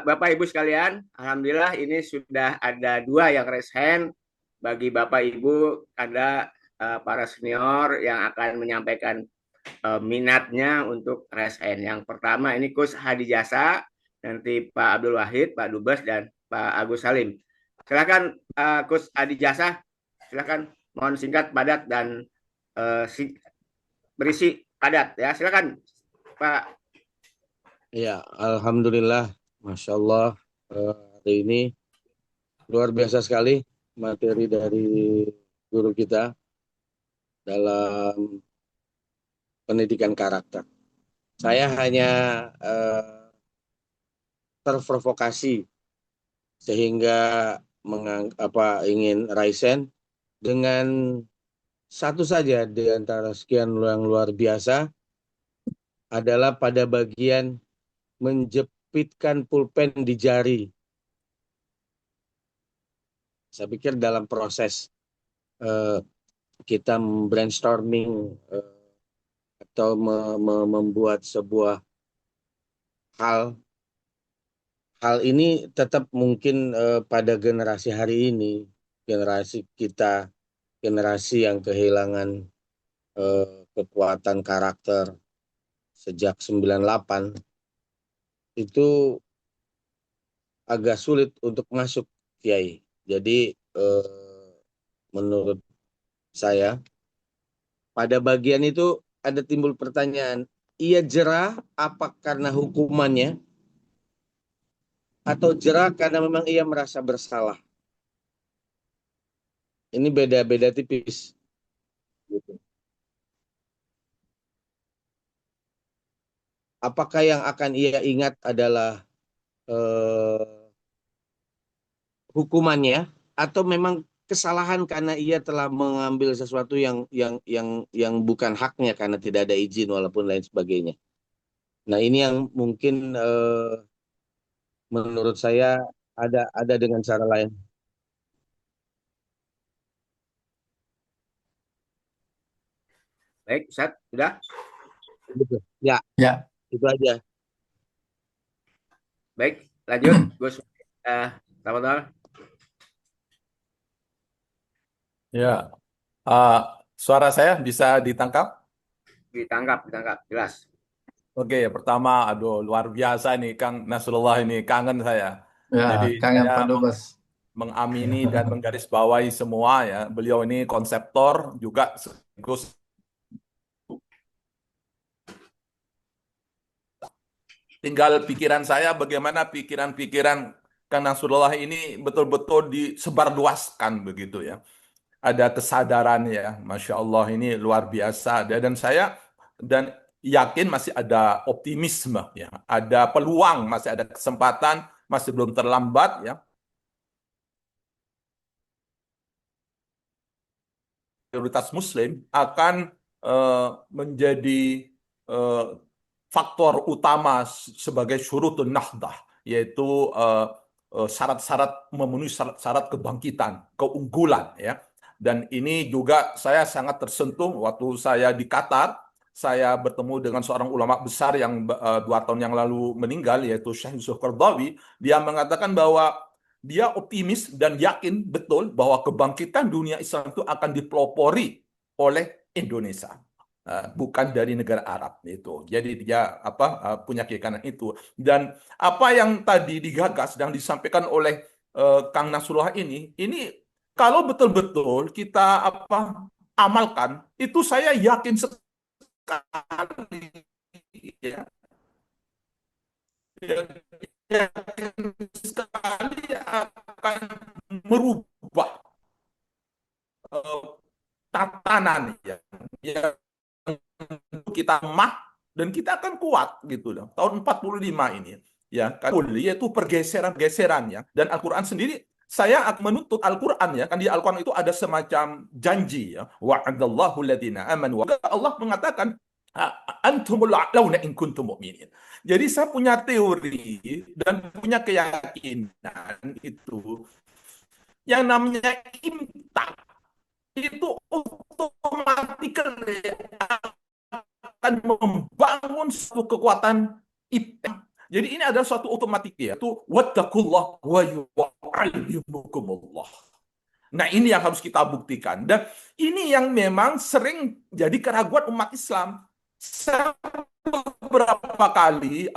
Bapak Ibu sekalian, alhamdulillah ini sudah ada 2 yang raise hand. Bagi Bapak Ibu ada para senior yang akan menyampaikan minatnya untuk raise hand. Yang pertama ini Kus Hadi Jasa, nanti Pak Abdul Wahid, Pak Dubes, dan Pak Agus Salim. Silakan Kus Hadi Jasa, silakan, mohon singkat, padat, dan berisi padat, ya. Silakan Pak. Ya, alhamdulillah, masya Allah, hari ini luar biasa sekali materi dari guru kita dalam pendidikan karakter. Saya hanya terprovokasi sehingga ingin raisen dengan satu saja di antara sekian yang luar biasa adalah pada bagian menjepitkan pulpen di jari. Saya pikir dalam proses kita brainstorming atau membuat sebuah hal ini tetap mungkin pada generasi hari ini, generasi kita, generasi yang kehilangan kekuatan karakter sejak 98 itu agak sulit untuk masuk, Kiai. Jadi menurut saya pada bagian itu ada timbul pertanyaan, ia jerah apa karena hukumannya atau jerah karena memang ia merasa bersalah? Ini beda-beda tipis. Gitu. Apakah yang akan ia ingat adalah hukumannya atau memang kesalahan karena ia telah mengambil sesuatu yang bukan haknya karena tidak ada izin walaupun lain sebagainya. Nah, ini yang mungkin menurut saya ada dengan cara lain. Baik, Ustaz, sudah? Gitu. Ya, Ya, itu aja. Baik, lanjut, Gus. Selamat malam. Ya, suara saya bisa ditangkap? Ditangkap, jelas. Oke, pertama, aduh luar biasa nih Kang Nasrullah ini, kangen saya. ya, Jadi kangen saya Pak Dubes. mengamini dan menggarisbawahi semua ya. Beliau ini konseptor juga sekaligus tinggal pikiran saya bagaimana pikiran-pikiran Kang Nasrullah ini betul-betul disebarluaskan begitu ya. Ada kesadaran ya, Masya Allah ini luar biasa. Dan saya dan yakin masih ada optimisme ya, ada peluang, masih ada kesempatan, masih belum terlambat ya. Prioritas Muslim akan menjadi faktor utama sebagai syurutun nahdah, yaitu syarat-syarat memenuhi syarat kebangkitan, keunggulan ya. Dan ini juga saya sangat tersentuh waktu saya di Qatar. Saya bertemu dengan seorang ulama besar yang 2 tahun yang lalu meninggal, yaitu Syekh Yusuf Qaradawi. Dia mengatakan bahwa dia optimis dan yakin betul bahwa kebangkitan dunia Islam itu akan dipelopori oleh Indonesia, bukan dari negara Arab itu. Jadi dia punya keyakinan itu. Dan apa yang tadi digagas dan disampaikan oleh Kang Nasrullah ini kalau betul-betul kita amalkan, itu saya yakin sekali ya. Yakin sekali akan merubah tatanan ya. Kita dan kita akan kuat gitu loh. Tahun 45 ini ya kan, yaitu pergeseran-pergeseran ya. Dan Al-Qur'an sendiri saya akan menuntut Al-Qur'an ya, kan di Al-Qur'an itu ada semacam janji ya. Wa'adallahu alladziina amanu. Allah mengatakan antumul a'launa in kuntum mu'minin. Jadi saya punya teori dan punya keyakinan itu yang namanya imtak itu otomatis akan membangun suatu kekuatan imtak. Jadi ini adalah suatu otomatik ya, itu wattaqullah wa yu'allimukumullah. Nah, ini yang harus kita buktikan dan ini yang memang sering jadi keraguan umat Islam. Saya beberapa kali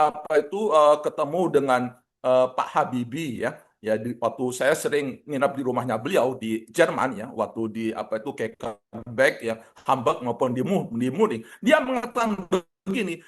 ketemu dengan Pak Habibie ya. Ya, waktu saya sering nginap di rumahnya beliau di Jerman ya, waktu di Kekenbeck ya, Hamburg maupun di Munich. Dia mengatakan begini,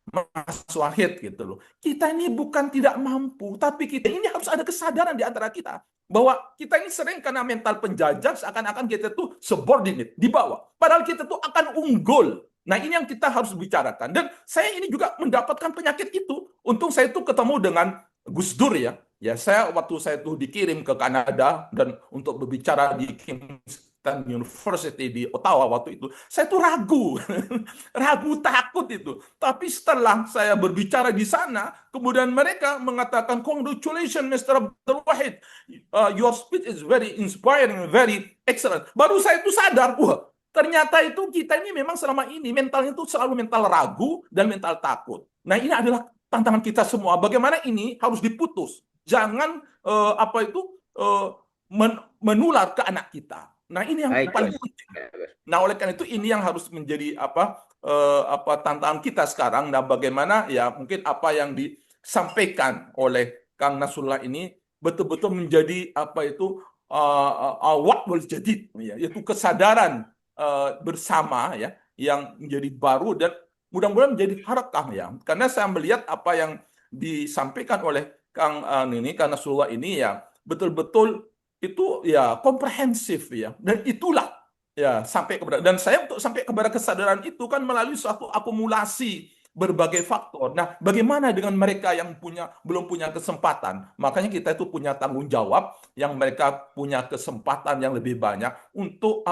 Mas Wahid gitu loh. Kita ini bukan tidak mampu, tapi kita ini harus ada kesadaran di antara kita bahwa kita ini sering karena mental penjajah seakan-akan kita tuh subordinate, di bawah. Padahal kita tuh akan unggul. Nah, ini yang kita harus bicarakan. Dan saya ini juga mendapatkan penyakit itu. Untung saya itu ketemu dengan Gus Dur ya. Ya, waktu saya tuh dikirim ke Kanada dan untuk berbicara di Kingston University di Ottawa waktu itu, saya tuh ragu, ragu takut itu. Tapi setelah saya berbicara di sana, kemudian mereka mengatakan, "Congratulations, Mr. Abdul Wahid, your speech is very inspiring, very excellent." Baru saya tuh sadar, wah, ternyata itu kita ini memang selama ini mentalnya itu selalu mental ragu dan mental takut. Nah, ini adalah tantangan kita semua. Bagaimana ini harus diputus. Jangan menular ke anak kita. Nah, ini yang Baik, paling Gus. penting. Ya, Gus. Nah, oleh karena itu ini yang harus menjadi tantangan kita sekarang. Nah, bagaimana ya mungkin apa yang disampaikan oleh Kang Nasrullah ini betul-betul menjadi waqful jadid, ya, yaitu kesadaran bersama ya yang menjadi baru dan mudah-mudahan menjadi harakah ya. Karena saya melihat apa yang disampaikan oleh Kang Nasrullah ini ya betul-betul itu ya komprehensif ya, dan itulah ya dan saya untuk sampai kepada kesadaran itu kan melalui suatu akumulasi berbagai faktor. Nah, bagaimana dengan mereka yang belum punya kesempatan? Makanya kita itu punya tanggung jawab yang mereka punya kesempatan yang lebih banyak untuk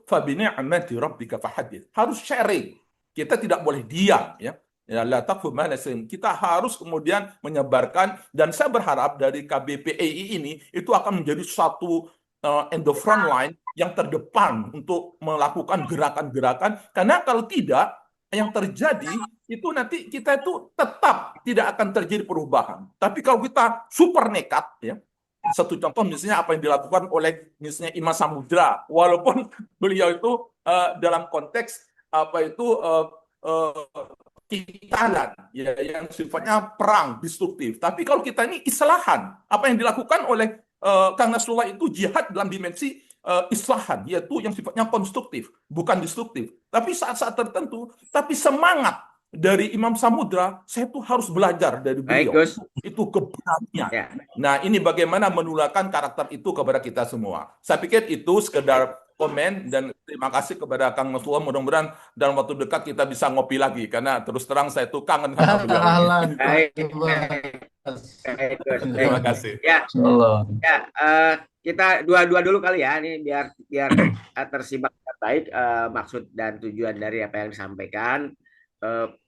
Fabi ni'mati rabbika fahadits. Harus sharing. Kita tidak boleh diam ya. Ya, la taqfu ma laysa. Kita harus kemudian menyebarkan, dan saya berharap dari KBPEI ini itu akan menjadi satu in the front line yang terdepan untuk melakukan gerakan-gerakan, karena kalau tidak yang terjadi itu nanti kita itu tetap tidak akan terjadi perubahan. Tapi kalau kita super nekat ya, satu contoh misalnya apa yang dilakukan oleh misalnya Imam Samudra, walaupun beliau itu dalam konteks kitalan ya yang sifatnya perang destruktif. Tapi kalau kita ini islahan, apa yang dilakukan oleh Kang Nasrullah itu jihad dalam dimensi islahan, yaitu yang sifatnya konstruktif, bukan destruktif. Tapi saat-saat tertentu, tapi semangat dari Imam Samudra, saya tuh harus belajar dari Baik, beliau. Gus. Itu keberanian. Ya. Nah, ini bagaimana menularkan karakter itu kepada kita semua. Saya pikir itu sekedar komen, dan terima kasih kepada Kang Nasrullah. Mudah-mudahan dalam waktu dekat kita bisa ngopi lagi, karena terus terang saya tuh kangen sama beliau. Ahlan. Baik, Gus. Terima kasih. Ya, Allah. ya, kita dua-dua dulu kali ya, ini biar tersimak dengan baik maksud dan tujuan dari apa yang disampaikan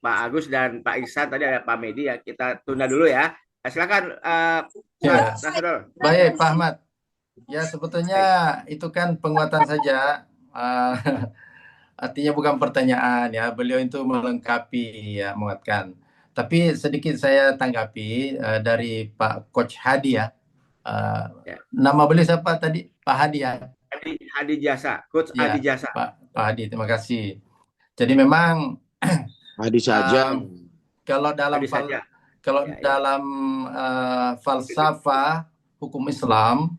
Pak Agus dan Pak Ihsan. Tadi ada Pak Medi ya, kita tunda dulu ya. Silakan Ya. Pak Nasrul. Baik, Pak Ahmad. Ya, sebetulnya itu kan penguatan saja. Artinya bukan pertanyaan ya. Beliau itu melengkapi ya, menguatkan. Tapi sedikit saya tanggapi dari Pak Coach Hadi ya. Ya. Nama beliau siapa tadi? Pak Hadi ya. Hadi Jasa, Coach Ya, Hadi Jasa. Pak Hadi, terima kasih. Jadi memang Hadi saja. kalau dalam Hadi saja. dalam falsafah hukum Islam,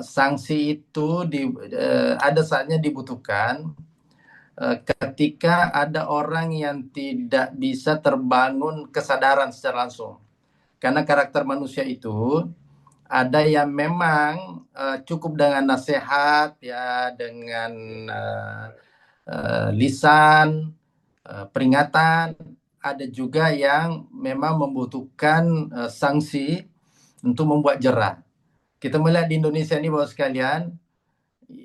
sanksi itu ada saatnya dibutuhkan ketika ada orang yang tidak bisa terbangun kesadaran secara langsung. Karena karakter manusia itu ada yang memang cukup dengan nasihat ya, dengan lisan, peringatan. Ada juga yang memang membutuhkan sanksi untuk membuat jerah. Kita melihat di Indonesia ini Bapak sekalian,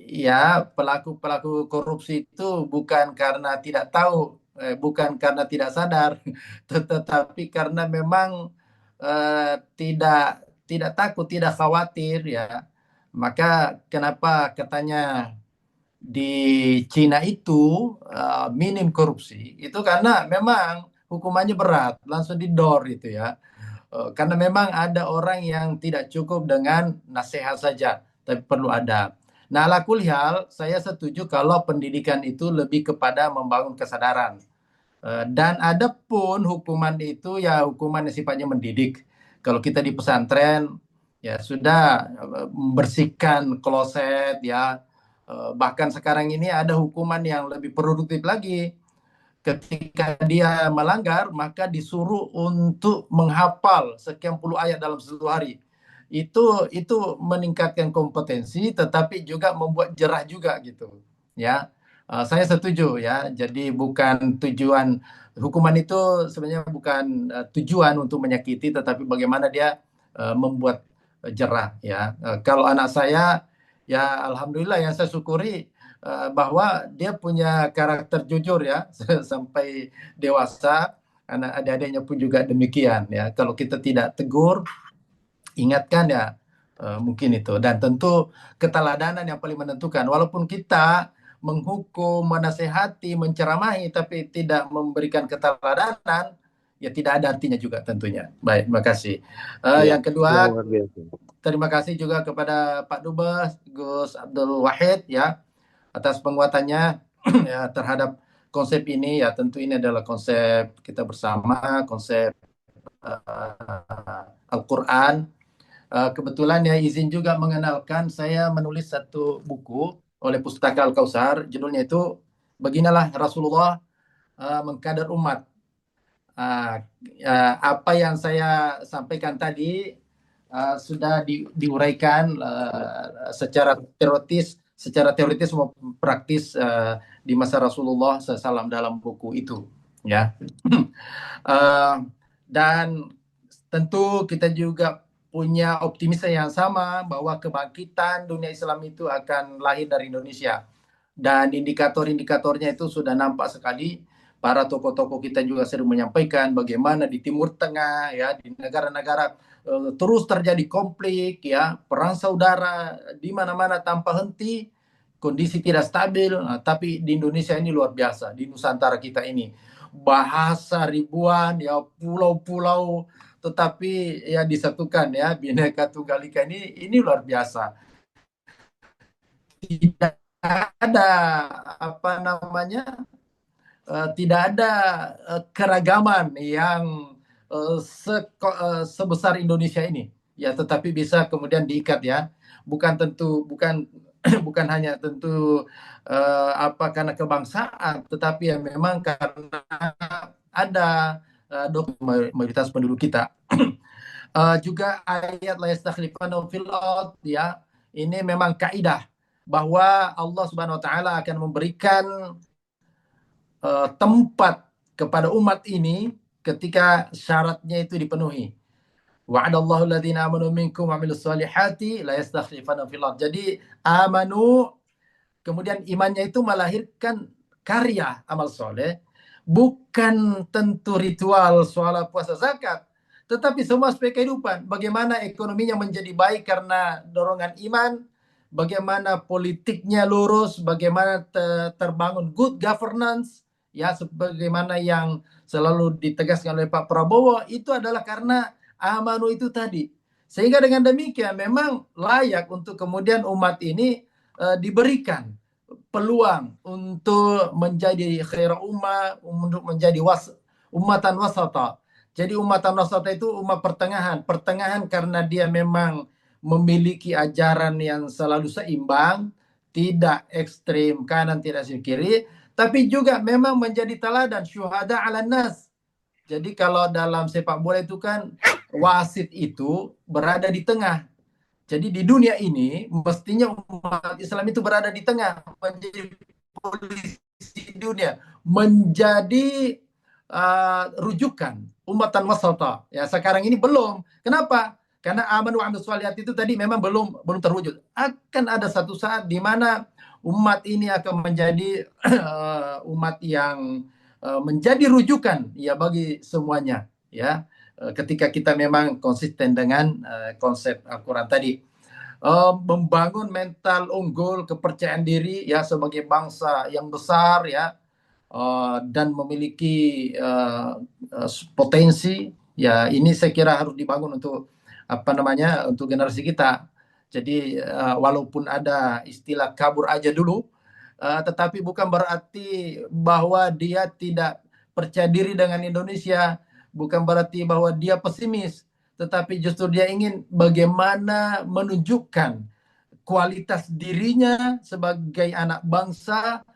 ya pelaku-pelaku korupsi itu bukan karena tidak tahu, bukan karena tidak sadar, tetapi karena memang tidak takut, tidak khawatir ya. Maka kenapa katanya di Cina itu minim korupsi, itu karena memang hukumannya berat, langsung didor itu ya. Karena memang ada orang yang tidak cukup dengan nasihat saja, tapi perlu adab. Nah, ala kulli hal, saya setuju kalau pendidikan itu lebih kepada membangun kesadaran. Dan ada pun hukuman itu ya hukuman yang sifatnya mendidik. Kalau kita di pesantren, ya sudah membersihkan kloset ya. Bahkan sekarang ini ada hukuman yang lebih produktif lagi. Ketika dia melanggar, maka disuruh untuk menghafal sekian puluh ayat dalam satu hari. Itu meningkatkan kompetensi, tetapi juga membuat jerah juga gitu, ya. Saya setuju ya. Jadi bukan tujuan hukuman itu sebenarnya bukan tujuan untuk menyakiti, tetapi bagaimana dia membuat jerah ya. Kalau anak saya ya alhamdulillah yang saya syukuri bahwa dia punya karakter jujur ya sampai dewasa. Anak adik-adiknya pun juga demikian ya. Kalau kita tidak tegur, ingatkan ya mungkin itu. Dan tentu keteladanan yang paling menentukan. Walaupun kita menghukum, menasehati, menceramahi, tapi tidak memberikan keteladanan, ya tidak ada artinya juga tentunya. Baik, terima kasih. Ya, Yang kedua, luar biasa. terima kasih juga kepada Pak Dubes, Gus Abdul Wahid ya, atas penguatannya ya, terhadap konsep ini. Ya tentu ini adalah konsep kita bersama, konsep Al-Quran. Kebetulan ya izin juga mengenalkan, saya menulis satu buku oleh Pustaka Al-Kautsar, judulnya itu Beginilah Rasulullah Mengkader Umat. Apa yang saya sampaikan tadi sudah diuraikan secara teoritis maupun praktis di masa Rasulullah SAW dalam buku itu, ya. Dan tentu kita juga punya optimisme yang sama bahwa kebangkitan dunia Islam itu akan lahir dari Indonesia. Dan indikator-indikatornya itu sudah nampak sekali. Para tokoh-tokoh kita juga sering menyampaikan bagaimana di Timur Tengah ya, di negara-negara terus terjadi konflik ya, perang saudara di mana-mana tanpa henti, kondisi tidak stabil. Tapi di Indonesia ini luar biasa, di Nusantara kita ini bahasa ribuan ya, pulau-pulau, tetapi ya disatukan ya, Bhinneka Tunggal Ika ini luar biasa. Tidak ada apa namanya, tidak ada keragaman yang sebesar Indonesia ini ya, tetapi bisa kemudian diikat ya, bukan bukan hanya tentu karena kebangsaan, tetapi ya memang karena ada mayoritas penduduk kita. Juga ayat la yastakhlifannahum fil ard ya, ini memang kaidah bahwa Allah Subhanahu wa taala akan memberikan tempat kepada umat ini ketika syaratnya itu dipenuhi. Wa'adallahu alladhina amanu minkum wa 'amilus solihati la yastakhlifannahum fil ard. Jadi amanu, kemudian imannya itu melahirkan karya amal soleh, bukan tentu ritual sholat puasa zakat, tetapi semua aspek kehidupan. Bagaimana ekonominya menjadi baik karena dorongan iman, bagaimana politiknya lurus, bagaimana terbangun good governance, ya sebagaimana yang selalu ditegaskan oleh Pak Prabowo, itu adalah karena amanu itu tadi. Sehingga dengan demikian memang layak untuk kemudian umat ini diberikan peluang untuk menjadi khair ummah, untuk menjadi umatan wasata. Jadi umatan wasata itu umat pertengahan karena dia memang memiliki ajaran yang selalu seimbang, tidak ekstrim kanan, tidak ekstrim kiri, tapi juga memang menjadi teladan syuhada 'alan nas. Jadi kalau dalam sepak bola itu kan wasit itu berada di tengah. Jadi di dunia ini mestinya umat Islam itu berada di tengah, menjadi polisi dunia, menjadi rujukan umatan wasata. Ya sekarang ini belum. Kenapa? Karena amanu wa amilus sholihat itu tadi memang belum terwujud. Akan ada satu saat di mana umat ini akan menjadi umat yang menjadi rujukan ya bagi semuanya ya, ketika kita memang konsisten dengan konsep Al-Quran tadi. Membangun mental unggul, kepercayaan diri ya sebagai bangsa yang besar ya, dan memiliki potensi ya, ini saya kira harus dibangun untuk untuk generasi kita. Jadi walaupun ada istilah kabur aja dulu, tetapi bukan berarti bahwa dia tidak percaya diri dengan Indonesia, bukan berarti bahwa dia pesimis, tetapi justru dia ingin bagaimana menunjukkan kualitas dirinya sebagai anak bangsa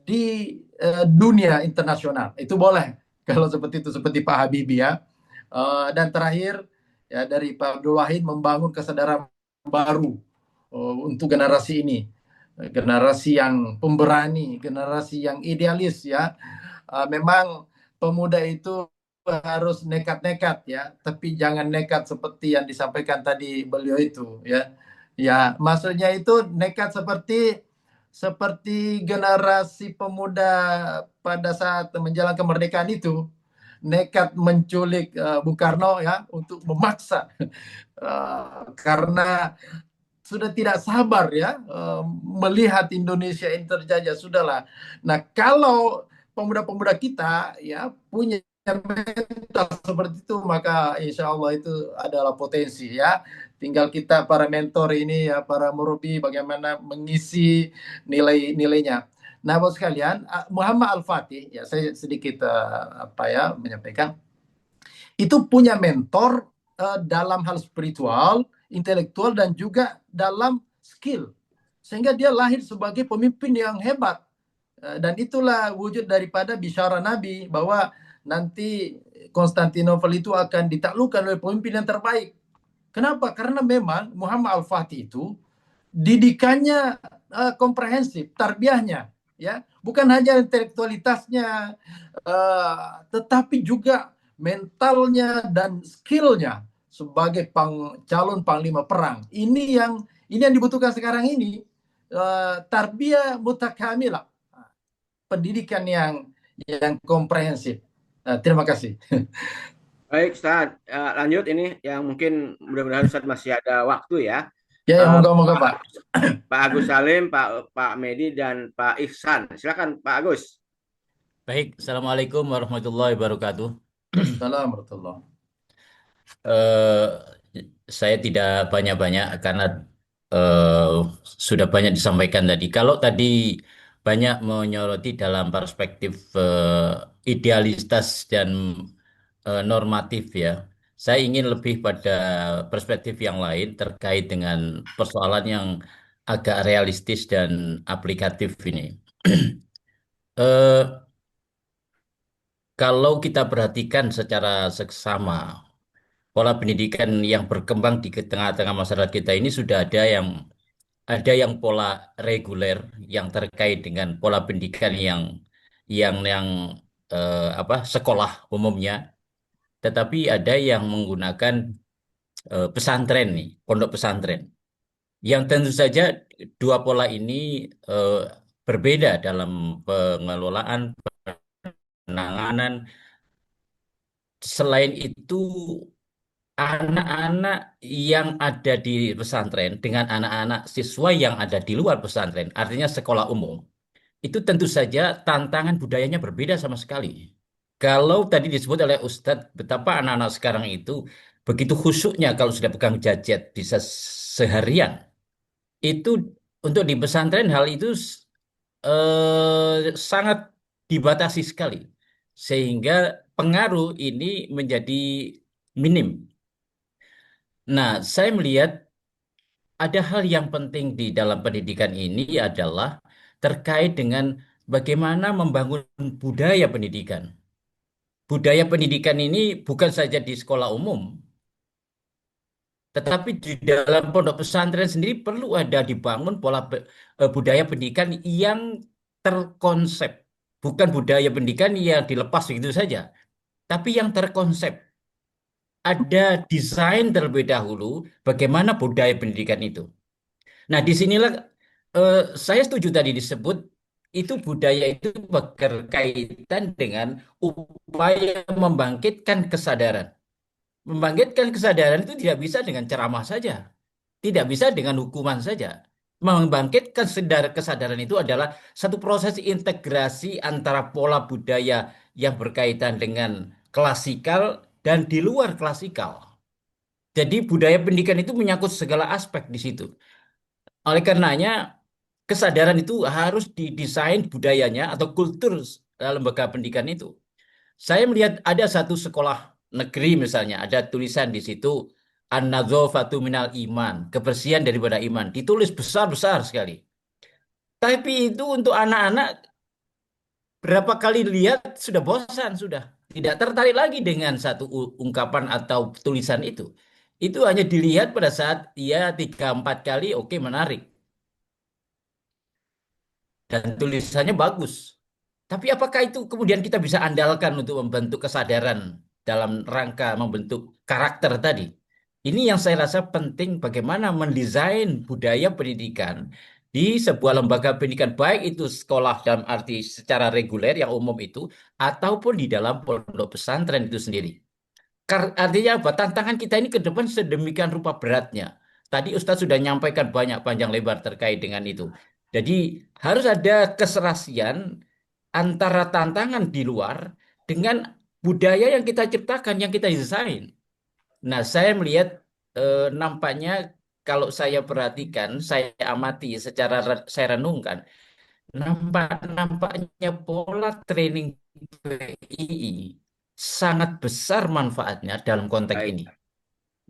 di dunia internasional. Itu boleh kalau seperti itu, seperti Pak Habibie ya. Dan terakhir ya dari Pak Abdul Wahid, membangun kesadaran baru untuk generasi ini. generasi yang pemberani, generasi yang idealis ya. Memang pemuda itu harus nekat-nekat ya, tapi jangan nekat seperti yang disampaikan tadi beliau itu ya. Ya, maksudnya itu nekat seperti generasi pemuda pada saat menjalankan kemerdekaan itu, nekat menculik Bung Karno ya untuk memaksa karena sudah tidak sabar ya melihat Indonesia ini terjajah sudahlah. Nah, kalau pemuda-pemuda kita ya punya mental seperti itu, maka insya Allah itu adalah potensi ya. Tinggal kita para mentor ini ya, para murabi bagaimana mengisi nilai-nilainya. Nah, bos sekalian, Muhammad Al-Fatih ya, saya sedikit menyampaikan itu punya mentor dalam hal spiritual, intelektual, dan juga dalam skill. Sehingga dia lahir sebagai pemimpin yang hebat. Dan itulah wujud daripada bisyara Nabi bahwa nanti Konstantinopel itu akan ditaklukkan oleh pemimpin yang terbaik. Kenapa? Karena memang Muhammad Al-Fatih itu didikannya komprehensif, tarbiyahnya, ya, bukan hanya intelektualitasnya, tetapi juga mentalnya dan skillnya sebagai calon panglima perang. Ini yang dibutuhkan sekarang ini, tarbiyah mutakamilah, pendidikan yang komprehensif. Terima kasih. Baik, Ustaz. Lanjut ini yang mungkin mudah-mudahan Ustaz masih ada waktu ya. Ya, moga-moga Pak, Pak. Pak Agus Salim, Pak Medi, dan Pak Ihsan. Silakan Pak Agus. Baik, Assalamualaikum warahmatullahi wabarakatuh. Assalamualaikum. Eh, saya tidak banyak-banyak karena eh, sudah banyak disampaikan tadi. Kalau tadi banyak menyoroti dalam perspektif idealitas dan normatif ya. Saya ingin lebih pada perspektif yang lain terkait dengan persoalan yang agak realistis dan aplikatif ini. Eh, Kalau kita perhatikan secara seksama, pola pendidikan yang berkembang di tengah-tengah masyarakat kita ini sudah ada yang pola reguler yang terkait dengan pola pendidikan yang sekolah umumnya, tetapi ada yang menggunakan pesantren nih, pondok pesantren. Yang tentu saja dua pola ini eh, berbeda dalam pengelolaan, penanganan. Selain itu, anak-anak yang ada di pesantren dengan anak-anak siswa yang ada di luar pesantren, artinya sekolah umum, itu tentu saja tantangan budayanya berbeda sama sekali. Kalau tadi disebut oleh Ustadz, betapa anak-anak sekarang itu begitu khusyuknya kalau sudah pegang gadget bisa seharian. Itu untuk di pesantren hal itu sangat dibatasi sekali. Sehingga pengaruh ini menjadi minim. Nah, saya melihat ada hal yang penting di dalam pendidikan ini adalah terkait dengan bagaimana membangun budaya pendidikan. Budaya pendidikan ini bukan saja di sekolah umum, tetapi di dalam pondok pesantren sendiri perlu ada dibangun budaya pendidikan yang terkonsep. Bukan budaya pendidikan yang dilepas begitu saja, tapi yang terkonsep. Ada desain terlebih dahulu bagaimana budaya pendidikan itu. Nah, disinilah saya setuju tadi disebut itu budaya itu berkaitan dengan upaya membangkitkan kesadaran. Membangkitkan kesadaran itu tidak bisa dengan ceramah saja, tidak bisa dengan hukuman saja. Membangkitkan kesadaran itu adalah satu proses integrasi antara pola budaya yang berkaitan dengan klasikal dan di luar klasikal. Jadi budaya pendidikan itu menyangkut segala aspek di situ. Oleh karenanya, kesadaran itu harus didesain budayanya atau kultur lembaga pendidikan itu. Saya melihat ada satu sekolah negeri misalnya, ada tulisan di situ An-Nadzafatu minal iman, kebersihan daripada iman, ditulis besar-besar sekali. Tapi itu untuk anak-anak berapa kali lihat sudah bosan, sudah tidak tertarik lagi dengan satu ungkapan atau tulisan itu. Itu hanya dilihat pada saat ia 3-4 kali, oke, menarik. dan tulisannya bagus. Tapi apakah itu kemudian kita bisa andalkan untuk membentuk kesadaran dalam rangka membentuk karakter tadi? Ini yang saya rasa penting bagaimana mendesain budaya pendidikan di sebuah lembaga pendidikan, baik itu sekolah dalam arti secara reguler yang umum itu, ataupun di dalam pondok pesantren itu sendiri. Artinya apa? Tantangan kita ini ke depan sedemikian rupa beratnya. Tadi Ustadz sudah nyampaikan banyak panjang lebar terkait dengan itu. Jadi harus ada keserasian antara tantangan di luar dengan budaya yang kita ciptakan, yang kita desain. Nah, saya melihat nampaknya kalau saya perhatikan, saya amati secara saya renungkan, nampaknya pola training PII sangat besar manfaatnya dalam konteks Baik. ini.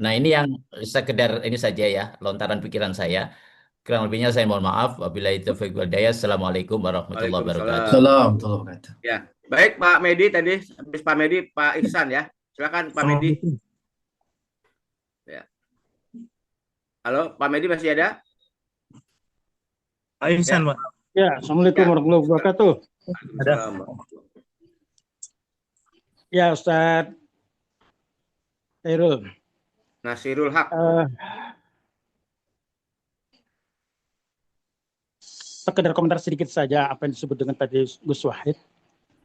Nah, ini yang sekedar ini saja ya, lontaran pikiran saya. Kurang lebihnya saya mohon maaf. Wabillahi taufiq wal hidayah. Assalamualaikum warahmatullahi wabarakatuh. Waalaikumsalam. Salam warahmatullahi wabarakatuh. Ya, baik Pak Medi tadi, habis Pak Medi, Pak Ihsan ya. Silakan Pak Medi. Ya. Halo, Pak Medi masih ada? Pak Ihsan, Pak. Ya, Assalamualaikum Ya. warahmatullahi wabarakatuh. Waalaikumsalam. Ya, Ustadz Khairul. Nasirul Haq. Sekedar komentar sedikit saja apa yang disebut dengan tadi Gus Wahid.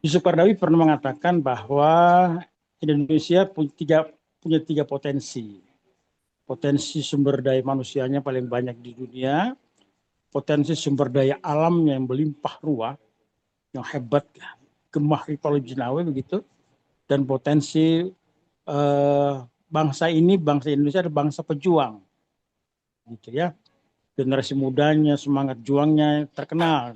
Yusuf Qaradawi pernah mengatakan bahwa Indonesia punya tiga potensi. Potensi sumber daya manusianya paling banyak di dunia, potensi sumber daya alamnya yang berlimpah ruah, yang hebat, gemah ripalu jinawi begitu, dan potensi bangsa Indonesia adalah bangsa pejuang, gitu ya. Generasi mudanya, semangat juangnya terkenal.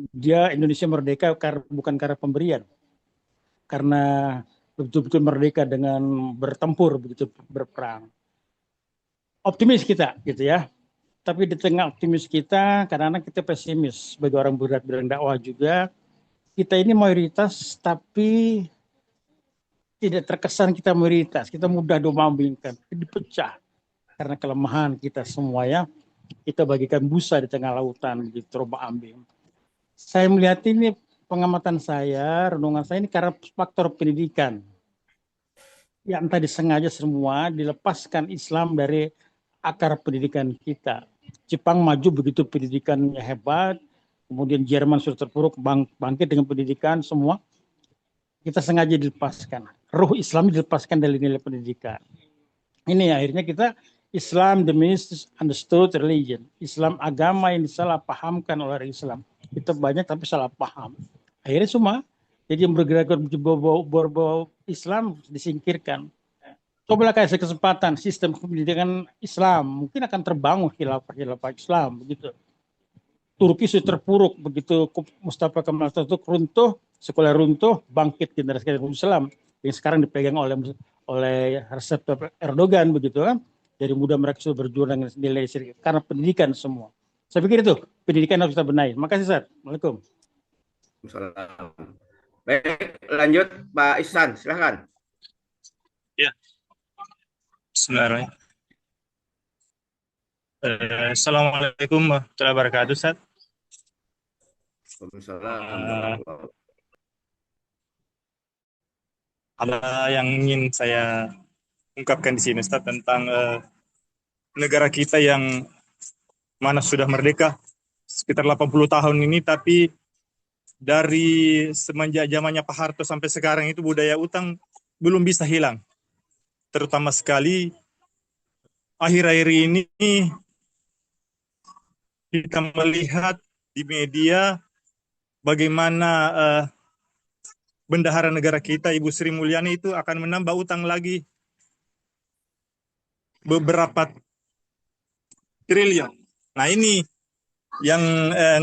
Dia Indonesia merdeka bukan karena pemberian, karena betul-betul merdeka dengan bertempur, begitu berperang. Optimis kita, gitu ya. Tapi di tengah optimis kita, kadang-kadang kita pesimis. Sebagai orang berat bidang dakwah juga, kita ini mayoritas, tapi tidak terkesan kita mayoritas. Kita mudah domambingkan, dipecah karena kelemahan kita semua ya. Kita bagikan busa di tengah lautan, di terombang ambing. Saya melihat ini, pengamatan saya, renungan saya ini karena faktor pendidikan. Ya entah disengaja semua, dilepaskan Islam dari akar pendidikan kita. Jepang maju begitu pendidikannya hebat, kemudian Jerman sudah terpuruk bangkit dengan pendidikan semua. Kita sengaja dilepaskan. Ruh Islam dilepaskan dari nilai pendidikan. Ini akhirnya kita Islam the misunderstood religion. Islam agama yang disalah pahamkan oleh Islam. Kita banyak tapi salah paham. Akhirnya semua jadi yang bergerak berbau Islam disingkirkan. Cobalah kasih kesempatan sistem pendidikan Islam, mungkin akan terbangun khilafah Islam begitu. Turki sudah terpuruk begitu Mustafa Kemal Atatürk runtuh, sekolah runtuh, bangkit generasi Islam yang sekarang dipegang oleh Recep Erdogan begitu kan. Dari muda mereka sudah berjuang dengan nilai karena pendidikan semua. Saya pikir itu pendidikan harus kita benahi. Makasih Ustaz. Assalamualaikum. Baik, lanjut Pak Ihsan, silakan. Ya. Bismillahirrahmanirrahim. Assalamualaikum warahmatullahi wabarakatuh, Ustaz. Waalaikumsalam. Ada yang ingin saya ungkapkan di sini, Ustaz, tentang negara kita yang mana sudah merdeka sekitar 80 tahun ini, tapi dari semenjak zamannya Pak Harto sampai sekarang itu budaya utang belum bisa hilang. Terutama sekali akhir-akhir ini kita melihat di media bagaimana bendahara negara kita Ibu Sri Mulyani itu akan menambah utang lagi beberapa triliun. Nah, ini yang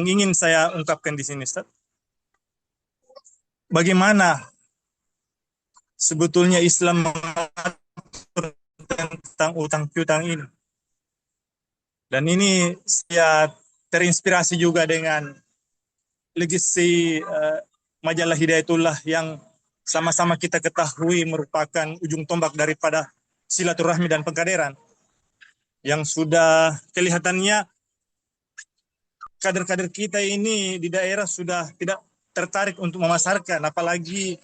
ingin saya ungkapkan di sini, Ustaz. Bagaimana sebetulnya Islam mengatur tentang utang piutang ini? Dan ini saya terinspirasi juga dengan legasi majalah Hidayatullah yang sama-sama kita ketahui merupakan ujung tombak daripada silaturahmi dan pengkaderan, yang sudah kelihatannya kader-kader kita ini di daerah sudah tidak tertarik untuk memasarkan, apalagi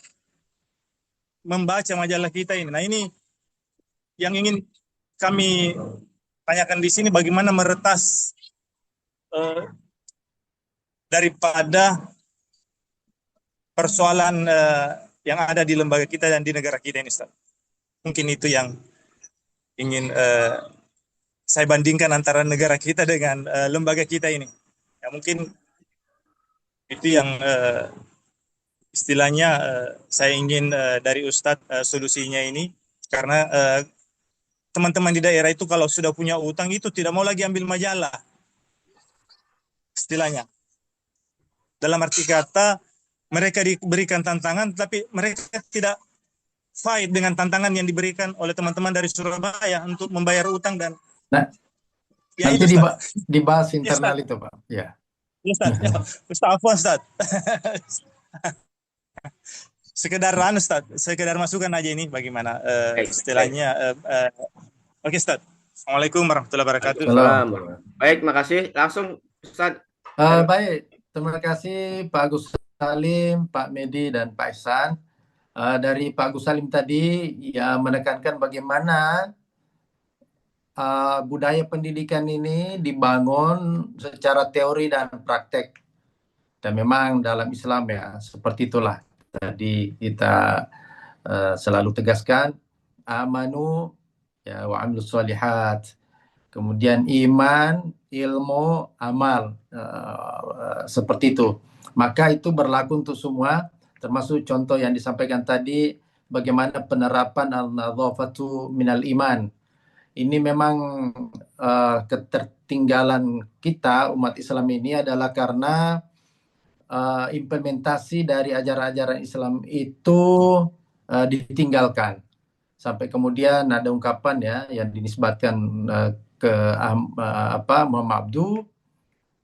membaca majalah kita ini. Nah, ini yang ingin kami tanyakan di sini, bagaimana meretas daripada persoalan yang ada di lembaga kita dan di negara kita ini, Ustaz. Mungkin itu yang ingin saya bandingkan antara negara kita dengan lembaga kita ini. Ya, mungkin itu yang istilahnya saya ingin dari Ustadz solusinya ini, karena teman-teman di daerah itu kalau sudah punya utang itu tidak mau lagi ambil majalah, istilahnya. Dalam arti kata, mereka diberikan tantangan, tapi mereka tidak fight dengan tantangan yang diberikan oleh teman-teman dari Surabaya untuk membayar utang dan Nah, ya nanti itu, Ustaz. dibahas Ya, internal Ustaz. itu, Pak. Ya. Ya, Ustaz. Ya, Ustaz, afwan, Ustaz. Sekedar Ustaz, sekedar masukan aja ini bagaimana istilahnya. Oke, Ustaz. Assalamualaikum warahmatullahi wabarakatuh. Salam. Baik, makasih. Langsung Ustaz. Baik, terima kasih Pak Agus Salim, Pak Medi, dan Pak Ihsan. Dari Pak Agus Salim tadi ya menekankan bagaimana budaya pendidikan ini dibangun secara teori dan praktek. Dan memang dalam Islam ya seperti itulah. Tadi kita selalu tegaskan amanu ya wa amilus sholihat. Kemudian iman, ilmu, amal, seperti itu. Maka itu berlaku untuk semua, termasuk contoh yang disampaikan tadi, bagaimana penerapan al-nadhafatu minal iman. Ini memang ketertinggalan kita, umat Islam ini adalah karena implementasi dari ajaran-ajaran Islam itu ditinggalkan. Sampai kemudian ada ungkapan ya yang dinisbatkan ke Muhammad Abduh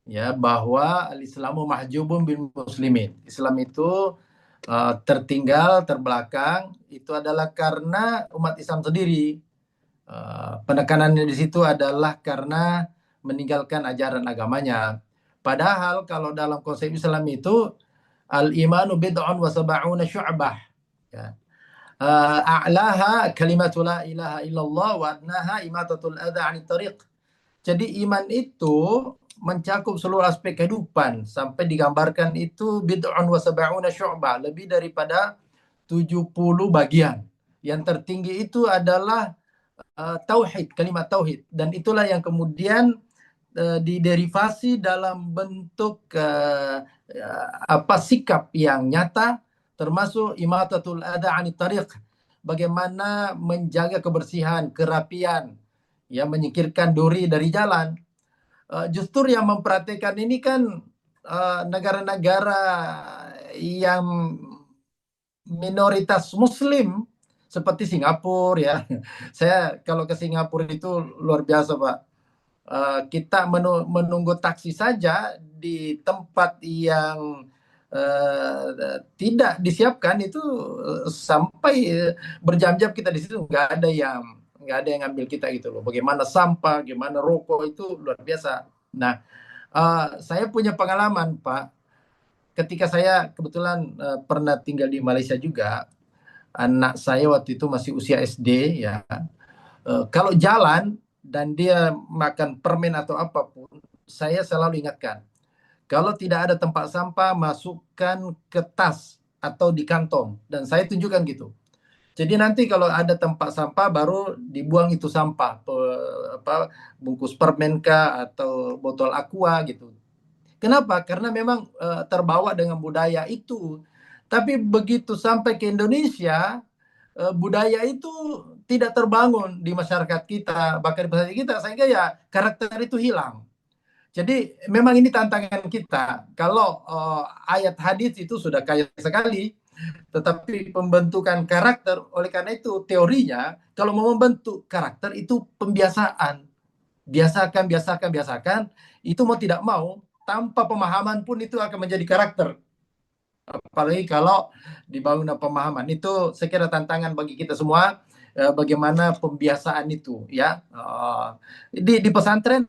ya bahwa al-Islamu mahjubun bil muslimin. Islam itu tertinggal, terbelakang, itu adalah karena umat Islam sendiri. Penekanannya di situ adalah karena meninggalkan ajaran agamanya. Padahal kalau dalam konsep Islam itu al-imanu bid'un wa sab'una syu'bah. Ya. A'laha kalimatu la ilaha illallah wa adnaha imatatul adha 'anit tariq. Jadi iman itu mencakup seluruh aspek kehidupan sampai digambarkan itu bid'un wa sab'una syu'bah, lebih daripada 70 bagian. Yang tertinggi itu adalah tauhid, kalimat tauhid, dan itulah yang kemudian diderivasi dalam bentuk sikap yang nyata, termasuk imatatul adha 'anit tariq, bagaimana menjaga kebersihan, kerapian, ya menyingkirkan duri dari jalan. Justru yang memperhatikan ini kan negara-negara yang minoritas Muslim seperti Singapura ya. Saya kalau ke Singapura itu luar biasa, Pak. Kita menunggu taksi saja di tempat yang tidak disiapkan itu sampai berjam-jam kita di situ, nggak ada yang ngambil kita gitu loh. Bagaimana sampah, gimana rokok, itu luar biasa. Nah, saya punya pengalaman, Pak. Ketika saya kebetulan pernah tinggal di Malaysia juga, anak saya waktu itu masih usia SD ya. Kalau jalan dan dia makan permen atau apapun, saya selalu ingatkan, kalau tidak ada tempat sampah, masukkan ke tas atau di kantong. Dan saya tunjukkan gitu. Jadi nanti kalau ada tempat sampah, baru dibuang itu sampah. Bungkus permen kah, atau botol aqua gitu. Kenapa? Karena memang terbawa dengan budaya itu. Tapi begitu sampai ke Indonesia, budaya itu tidak terbangun di masyarakat kita, bahkan di masyarakat kita, sehingga ya karakter itu hilang. Jadi memang ini tantangan kita. Kalau ayat hadis itu sudah kaya sekali, tetapi pembentukan karakter, oleh karena itu teorinya, kalau mau membentuk karakter itu pembiasaan. Biasakan, itu mau tidak mau, tanpa pemahaman pun itu akan menjadi karakter. Apalagi kalau dibangun pemahaman. Itu saya kira tantangan bagi kita semua, bagaimana pembiasaan itu ya. Di pesantren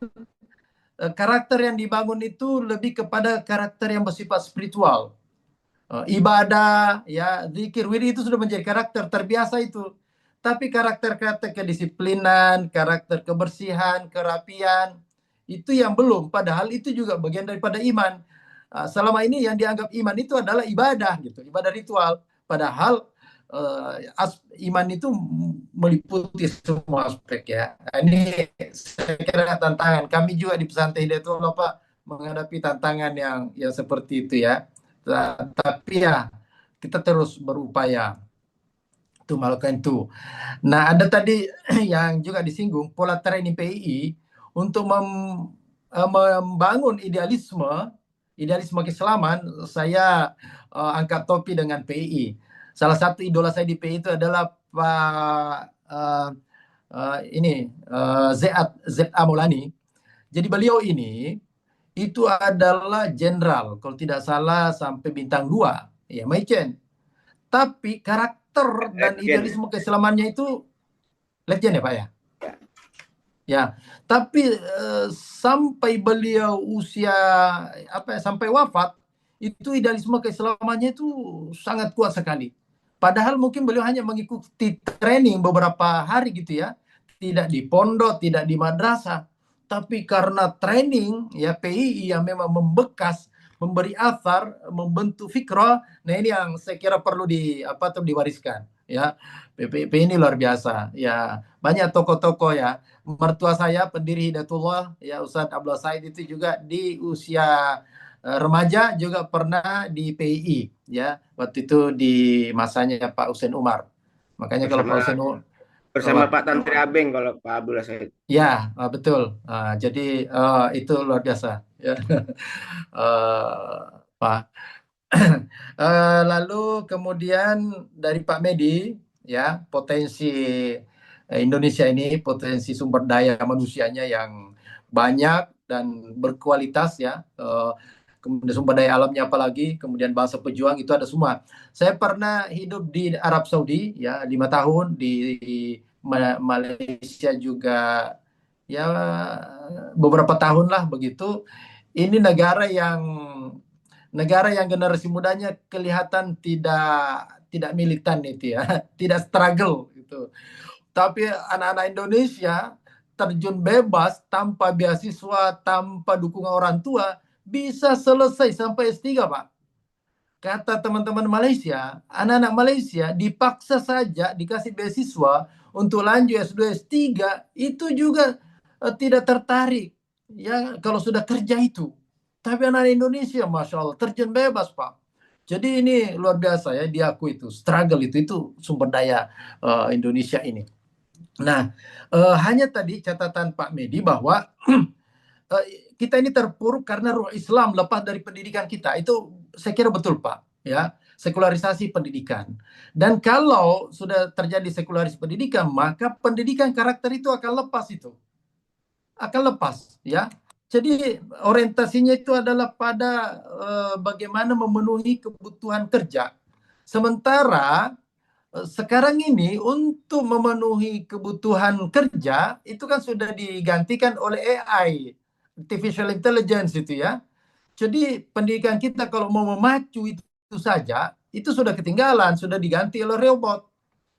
karakter yang dibangun itu lebih kepada karakter yang bersifat spiritual. Ibadah, ya, zikir, wirid itu sudah menjadi karakter terbiasa itu. Tapi karakter-karakter kedisiplinan, karakter kebersihan, kerapian, itu yang belum. Padahal itu juga bagian daripada iman. Selama ini yang dianggap iman itu adalah ibadah, gitu, ibadah ritual. Padahal iman itu meliputi semua aspek, ya. Ini saya kira tantangan. Kami juga di Pesantren Hidayatullah, Pak, menghadapi tantangan yang seperti itu, ya. Tapi ya kita terus berupaya untuk melakukan itu. Nah, ada tadi yang juga disinggung pola training PII untuk membangun idealisme keislaman. Saya angkat topi dengan PII. Salah satu idola saya di PII itu adalah Pak Z.A. Maulani. Jadi beliau ini itu adalah jenderal, kalau tidak salah sampai bintang 2, ya, Maichen. Tapi karakter dan idealisme keislamannya itu legend, ya Pak, ya. Ya, tapi sampai beliau usia sampai wafat, itu idealisme keislamannya itu sangat kuat sekali. Padahal mungkin beliau hanya mengikuti training beberapa hari gitu, ya. Tidak di pondok, tidak di madrasah. Tapi karena training, ya, PII yang memang membekas, memberi athar, membentuk fikrah, nah ini yang saya kira perlu diwariskan, ya. PII ini luar biasa, ya. Banyak tokoh-tokoh, ya. Mertua saya pendiri Hidayatullah, ya, Ustadz Abdullah Said, itu juga di usia remaja juga pernah di PII, ya. Waktu itu di masanya Pak Hussein Umar. Makanya kalau Pak Hussein Umar bersama Pak Tantri Abeng kalau Pak Abdullah Said. Ya, betul. Jadi itu luar biasa, ya. Pak. Lalu kemudian dari Pak Medi, ya, potensi Indonesia ini, potensi sumber daya manusianya yang banyak dan berkualitas, ya. Kemudian sumber daya alamnya apalagi, kemudian bangsa pejuang itu ada semua. Saya pernah hidup di Arab Saudi, ya, 5 tahun, di Malaysia juga, ya, beberapa tahun lah begitu. Ini negara yang generasi mudanya kelihatan tidak militan itu, ya, tidak struggle gitu. Tapi anak-anak Indonesia terjun bebas tanpa beasiswa, tanpa dukungan orang tua, bisa selesai sampai S3, Pak. Kata teman-teman Malaysia, anak-anak Malaysia dipaksa saja dikasih beasiswa untuk lanjut S2, S3, itu juga tidak tertarik, ya, kalau sudah kerja itu. Tapi anak Indonesia, Masya Allah, terjun bebas, Pak. Jadi ini luar biasa, ya, diakui itu. Struggle itu sumber daya Indonesia ini. Nah, hanya tadi catatan Pak Medi bahwa kita ini terpuruk karena ruh Islam lepas dari pendidikan kita. Itu saya kira betul, Pak, ya. Sekularisasi pendidikan. Dan kalau sudah terjadi sekularisasi pendidikan, maka pendidikan karakter itu akan lepas itu. Akan lepas, ya. Jadi orientasinya itu adalah pada bagaimana memenuhi kebutuhan kerja. Sementara sekarang ini untuk memenuhi kebutuhan kerja itu kan sudah digantikan oleh AI, artificial intelligence itu, ya. Jadi pendidikan kita kalau mau memacu itu saja, itu sudah ketinggalan, sudah diganti oleh robot.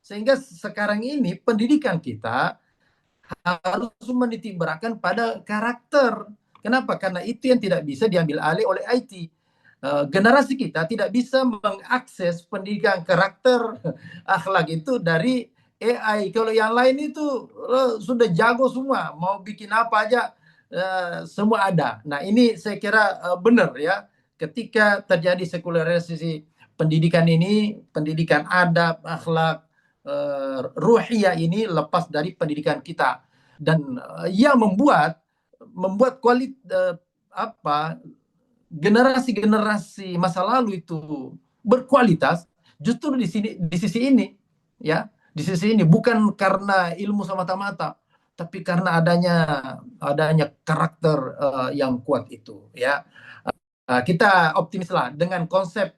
Sehingga sekarang ini pendidikan kita harus menitikberatkan pada karakter. Kenapa? Karena itu yang tidak bisa diambil alih oleh IT. Generasi kita tidak bisa mengakses pendidikan karakter, akhlak itu dari AI. Kalau yang lain itu sudah jago semua, mau bikin apa aja semua ada. Nah, ini saya kira benar, ya. Ketika terjadi sekularisasi pendidikan ini, pendidikan adab, akhlak, ruhiyah ini lepas dari pendidikan kita, dan yang membuat generasi-generasi masa lalu itu berkualitas justru di sisi ini, ya, di sisi ini, bukan karena ilmu semata-mata, tapi karena adanya karakter yang kuat itu, ya. Kita optimis lah dengan konsep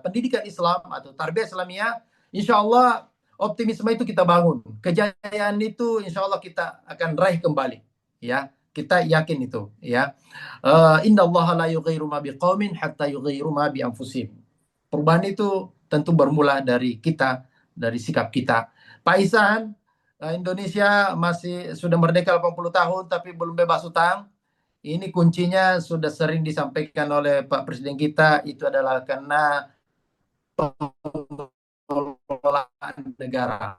pendidikan Islam atau tarbiyah Islamiyah. Insya Allah optimisme itu kita bangun, kejayaan itu insya Allah kita akan raih kembali, ya. Kita yakin itu, ya. Innallaha la yughayyiru ma biqaumin hatta yughayyiru ma bi anfusihim. Perubahan itu tentu bermula dari kita, dari sikap kita. Pak Ihsan, Indonesia masih sudah merdeka 80 tahun tapi belum bebas utang. Ini kuncinya sudah sering disampaikan oleh Pak Presiden kita, itu adalah karena pengelolaan negara.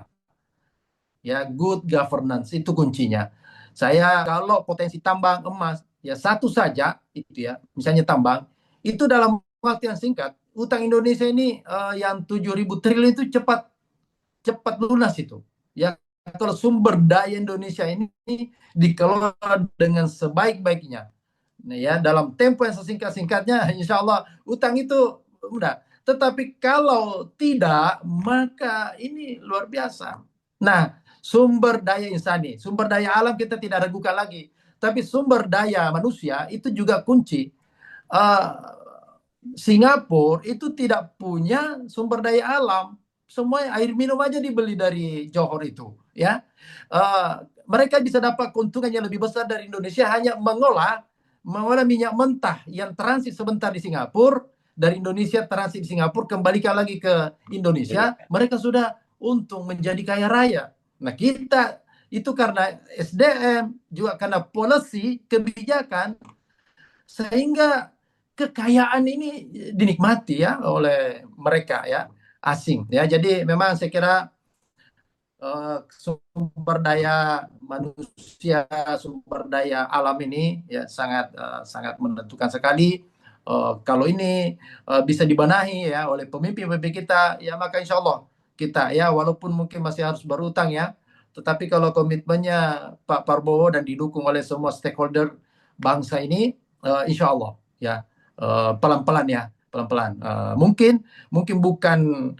Ya, good governance itu kuncinya. Saya kalau potensi tambang emas ya satu saja itu ya, misalnya tambang itu dalam waktu yang singkat, utang Indonesia ini yang 7.000 triliun itu cepat lunas itu. Ya, kalau sumber daya Indonesia ini dikelola dengan sebaik-baiknya. Nah, ya, dalam tempo yang sesingkat-singkatnya, insya Allah utang itu mudah. Tetapi kalau tidak, maka ini luar biasa. Nah, sumber daya insani, sumber daya alam kita tidak ragukan lagi. Tapi sumber daya manusia itu juga kunci. Singapura itu tidak punya sumber daya alam. Semua air minum aja dibeli dari Johor itu, ya. Mereka bisa dapat keuntungan yang lebih besar dari Indonesia hanya mengolah minyak mentah yang transit sebentar di Singapura, dari Indonesia transit di Singapura, kembalikan lagi ke Indonesia, mereka sudah untung menjadi kaya raya. Nah, kita itu karena SDM, juga karena policy, kebijakan, sehingga kekayaan ini dinikmati ya oleh mereka ya, asing ya. Jadi memang saya kira sumber daya manusia, sumber daya alam ini ya sangat menentukan sekali. Kalau ini bisa dibenahi ya oleh pemimpin-pemimpin kita, ya maka insya Allah kita ya, walaupun mungkin masih harus berutang ya, tetapi kalau komitmennya Pak Prabowo dan didukung oleh semua stakeholder bangsa ini, insya Allah ya, pelan-pelan ya, pelan-pelan. Mungkin bukan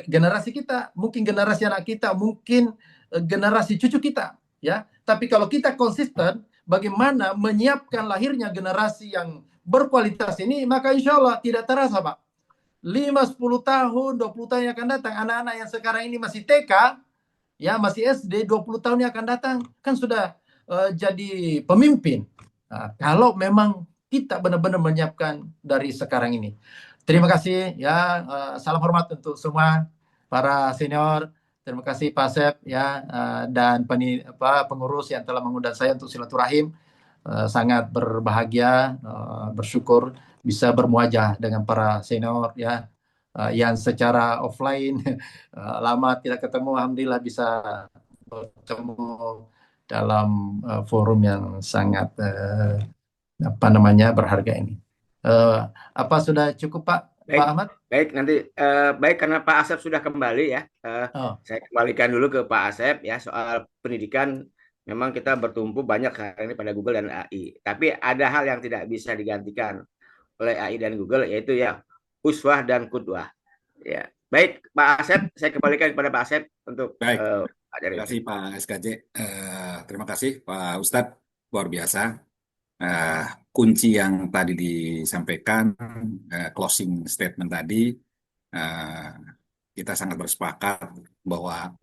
generasi kita, mungkin generasi anak kita, mungkin generasi cucu kita, ya. Tapi kalau kita konsisten, bagaimana menyiapkan lahirnya generasi yang berkualitas ini, maka insya Allah tidak terasa, Pak. 5, 10 tahun, 20 tahun yang akan datang, anak-anak yang sekarang ini masih TK, ya masih SD, 20 tahun yang akan datang, kan sudah jadi pemimpin. Nah, kalau memang kita benar-benar menyiapkan dari sekarang ini. Terima kasih ya, salam hormat untuk semua para senior. Terima kasih Pak Asep ya, dan pengurus yang telah mengundang saya untuk silaturahim. Sangat berbahagia, bersyukur bisa bermuajah dengan para senior ya, yang secara offline lama tidak ketemu, alhamdulillah bisa bertemu dalam forum yang sangat berharga ini. Apa sudah cukup Pak? Baik, Pak Ahmad? baik nanti baik karena Pak Asep sudah kembali ya, saya kembalikan dulu ke Pak Asep ya, soal pendidikan. Memang kita bertumpu banyak hari ini pada Google dan AI, tapi ada hal yang tidak bisa digantikan oleh AI dan Google, yaitu ya uswah dan qudwah. Ya, baik Pak Asep, saya kembalikan kepada Pak Asep untuk Baik, Pak terima Jarif. kasih Pak SKJ. Terima kasih Pak Ustadz, luar biasa. Kunci yang tadi disampaikan, closing statement tadi, kita sangat bersepakat bahwa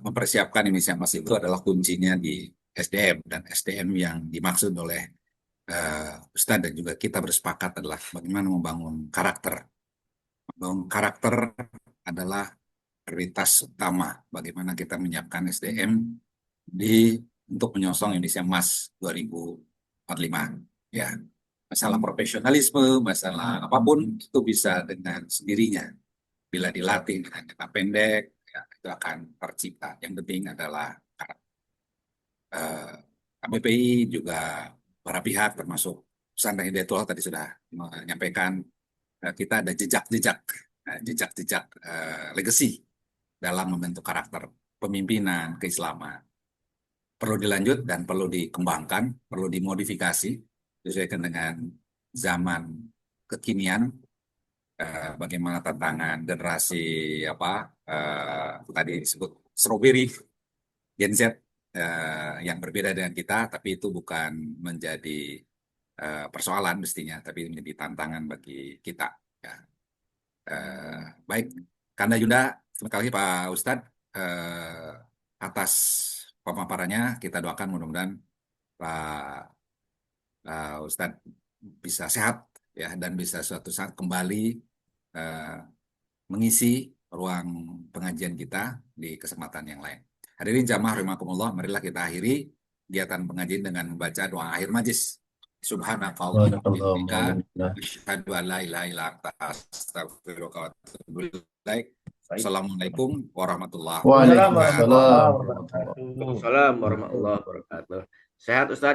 mempersiapkan Indonesia Emas itu adalah kuncinya di SDM, dan SDM yang dimaksud oleh Ustadz dan juga kita bersepakat adalah bagaimana membangun karakter. Membangun karakter adalah prioritas utama bagaimana kita menyiapkan SDM untuk menyongsong Indonesia Emas 2045. Ya, masalah profesionalisme, masalah apapun itu bisa dengan sendirinya bila dilatih dengan jangka pendek, ya, itu akan tercipta. Yang penting adalah KBPI juga para pihak termasuk Pesantren Hidayatullah tadi sudah menyampaikan, kita ada jejak-jejak legacy dalam membentuk karakter pemimpinan keislaman. Perlu dilanjut dan perlu dikembangkan, perlu dimodifikasi sesuai dengan zaman kekinian. Bagaimana tantangan generasi tadi disebut strawberry Gen Z yang berbeda dengan kita, tapi itu bukan menjadi persoalan mestinya, tapi menjadi tantangan bagi kita. Ya. Baik, Kanda Yunda, terima kasih Pak Ustadz atas pemaparannya. Kita doakan mudah-mudahan Pak Ustadz bisa sehat ya dan bisa suatu saat kembali mengisi ruang pengajian kita di kesempatan yang lain. Hadirin jamaah rahimakumullah, marilah kita akhiri kegiatan pengajian dengan membaca doa akhir majlis. Subhanakallahumma wa bihamdika asyhadu an la ilaha illa anta astaghfiruka wa atubu ilaik. Assalamualaikum warahmatullahi wabarakatuh. Waalaikumsalam warahmatullahi wabarakatuh. Waalaikumsalam warahmatullahi wabarakatuh. Sehat Ustaz.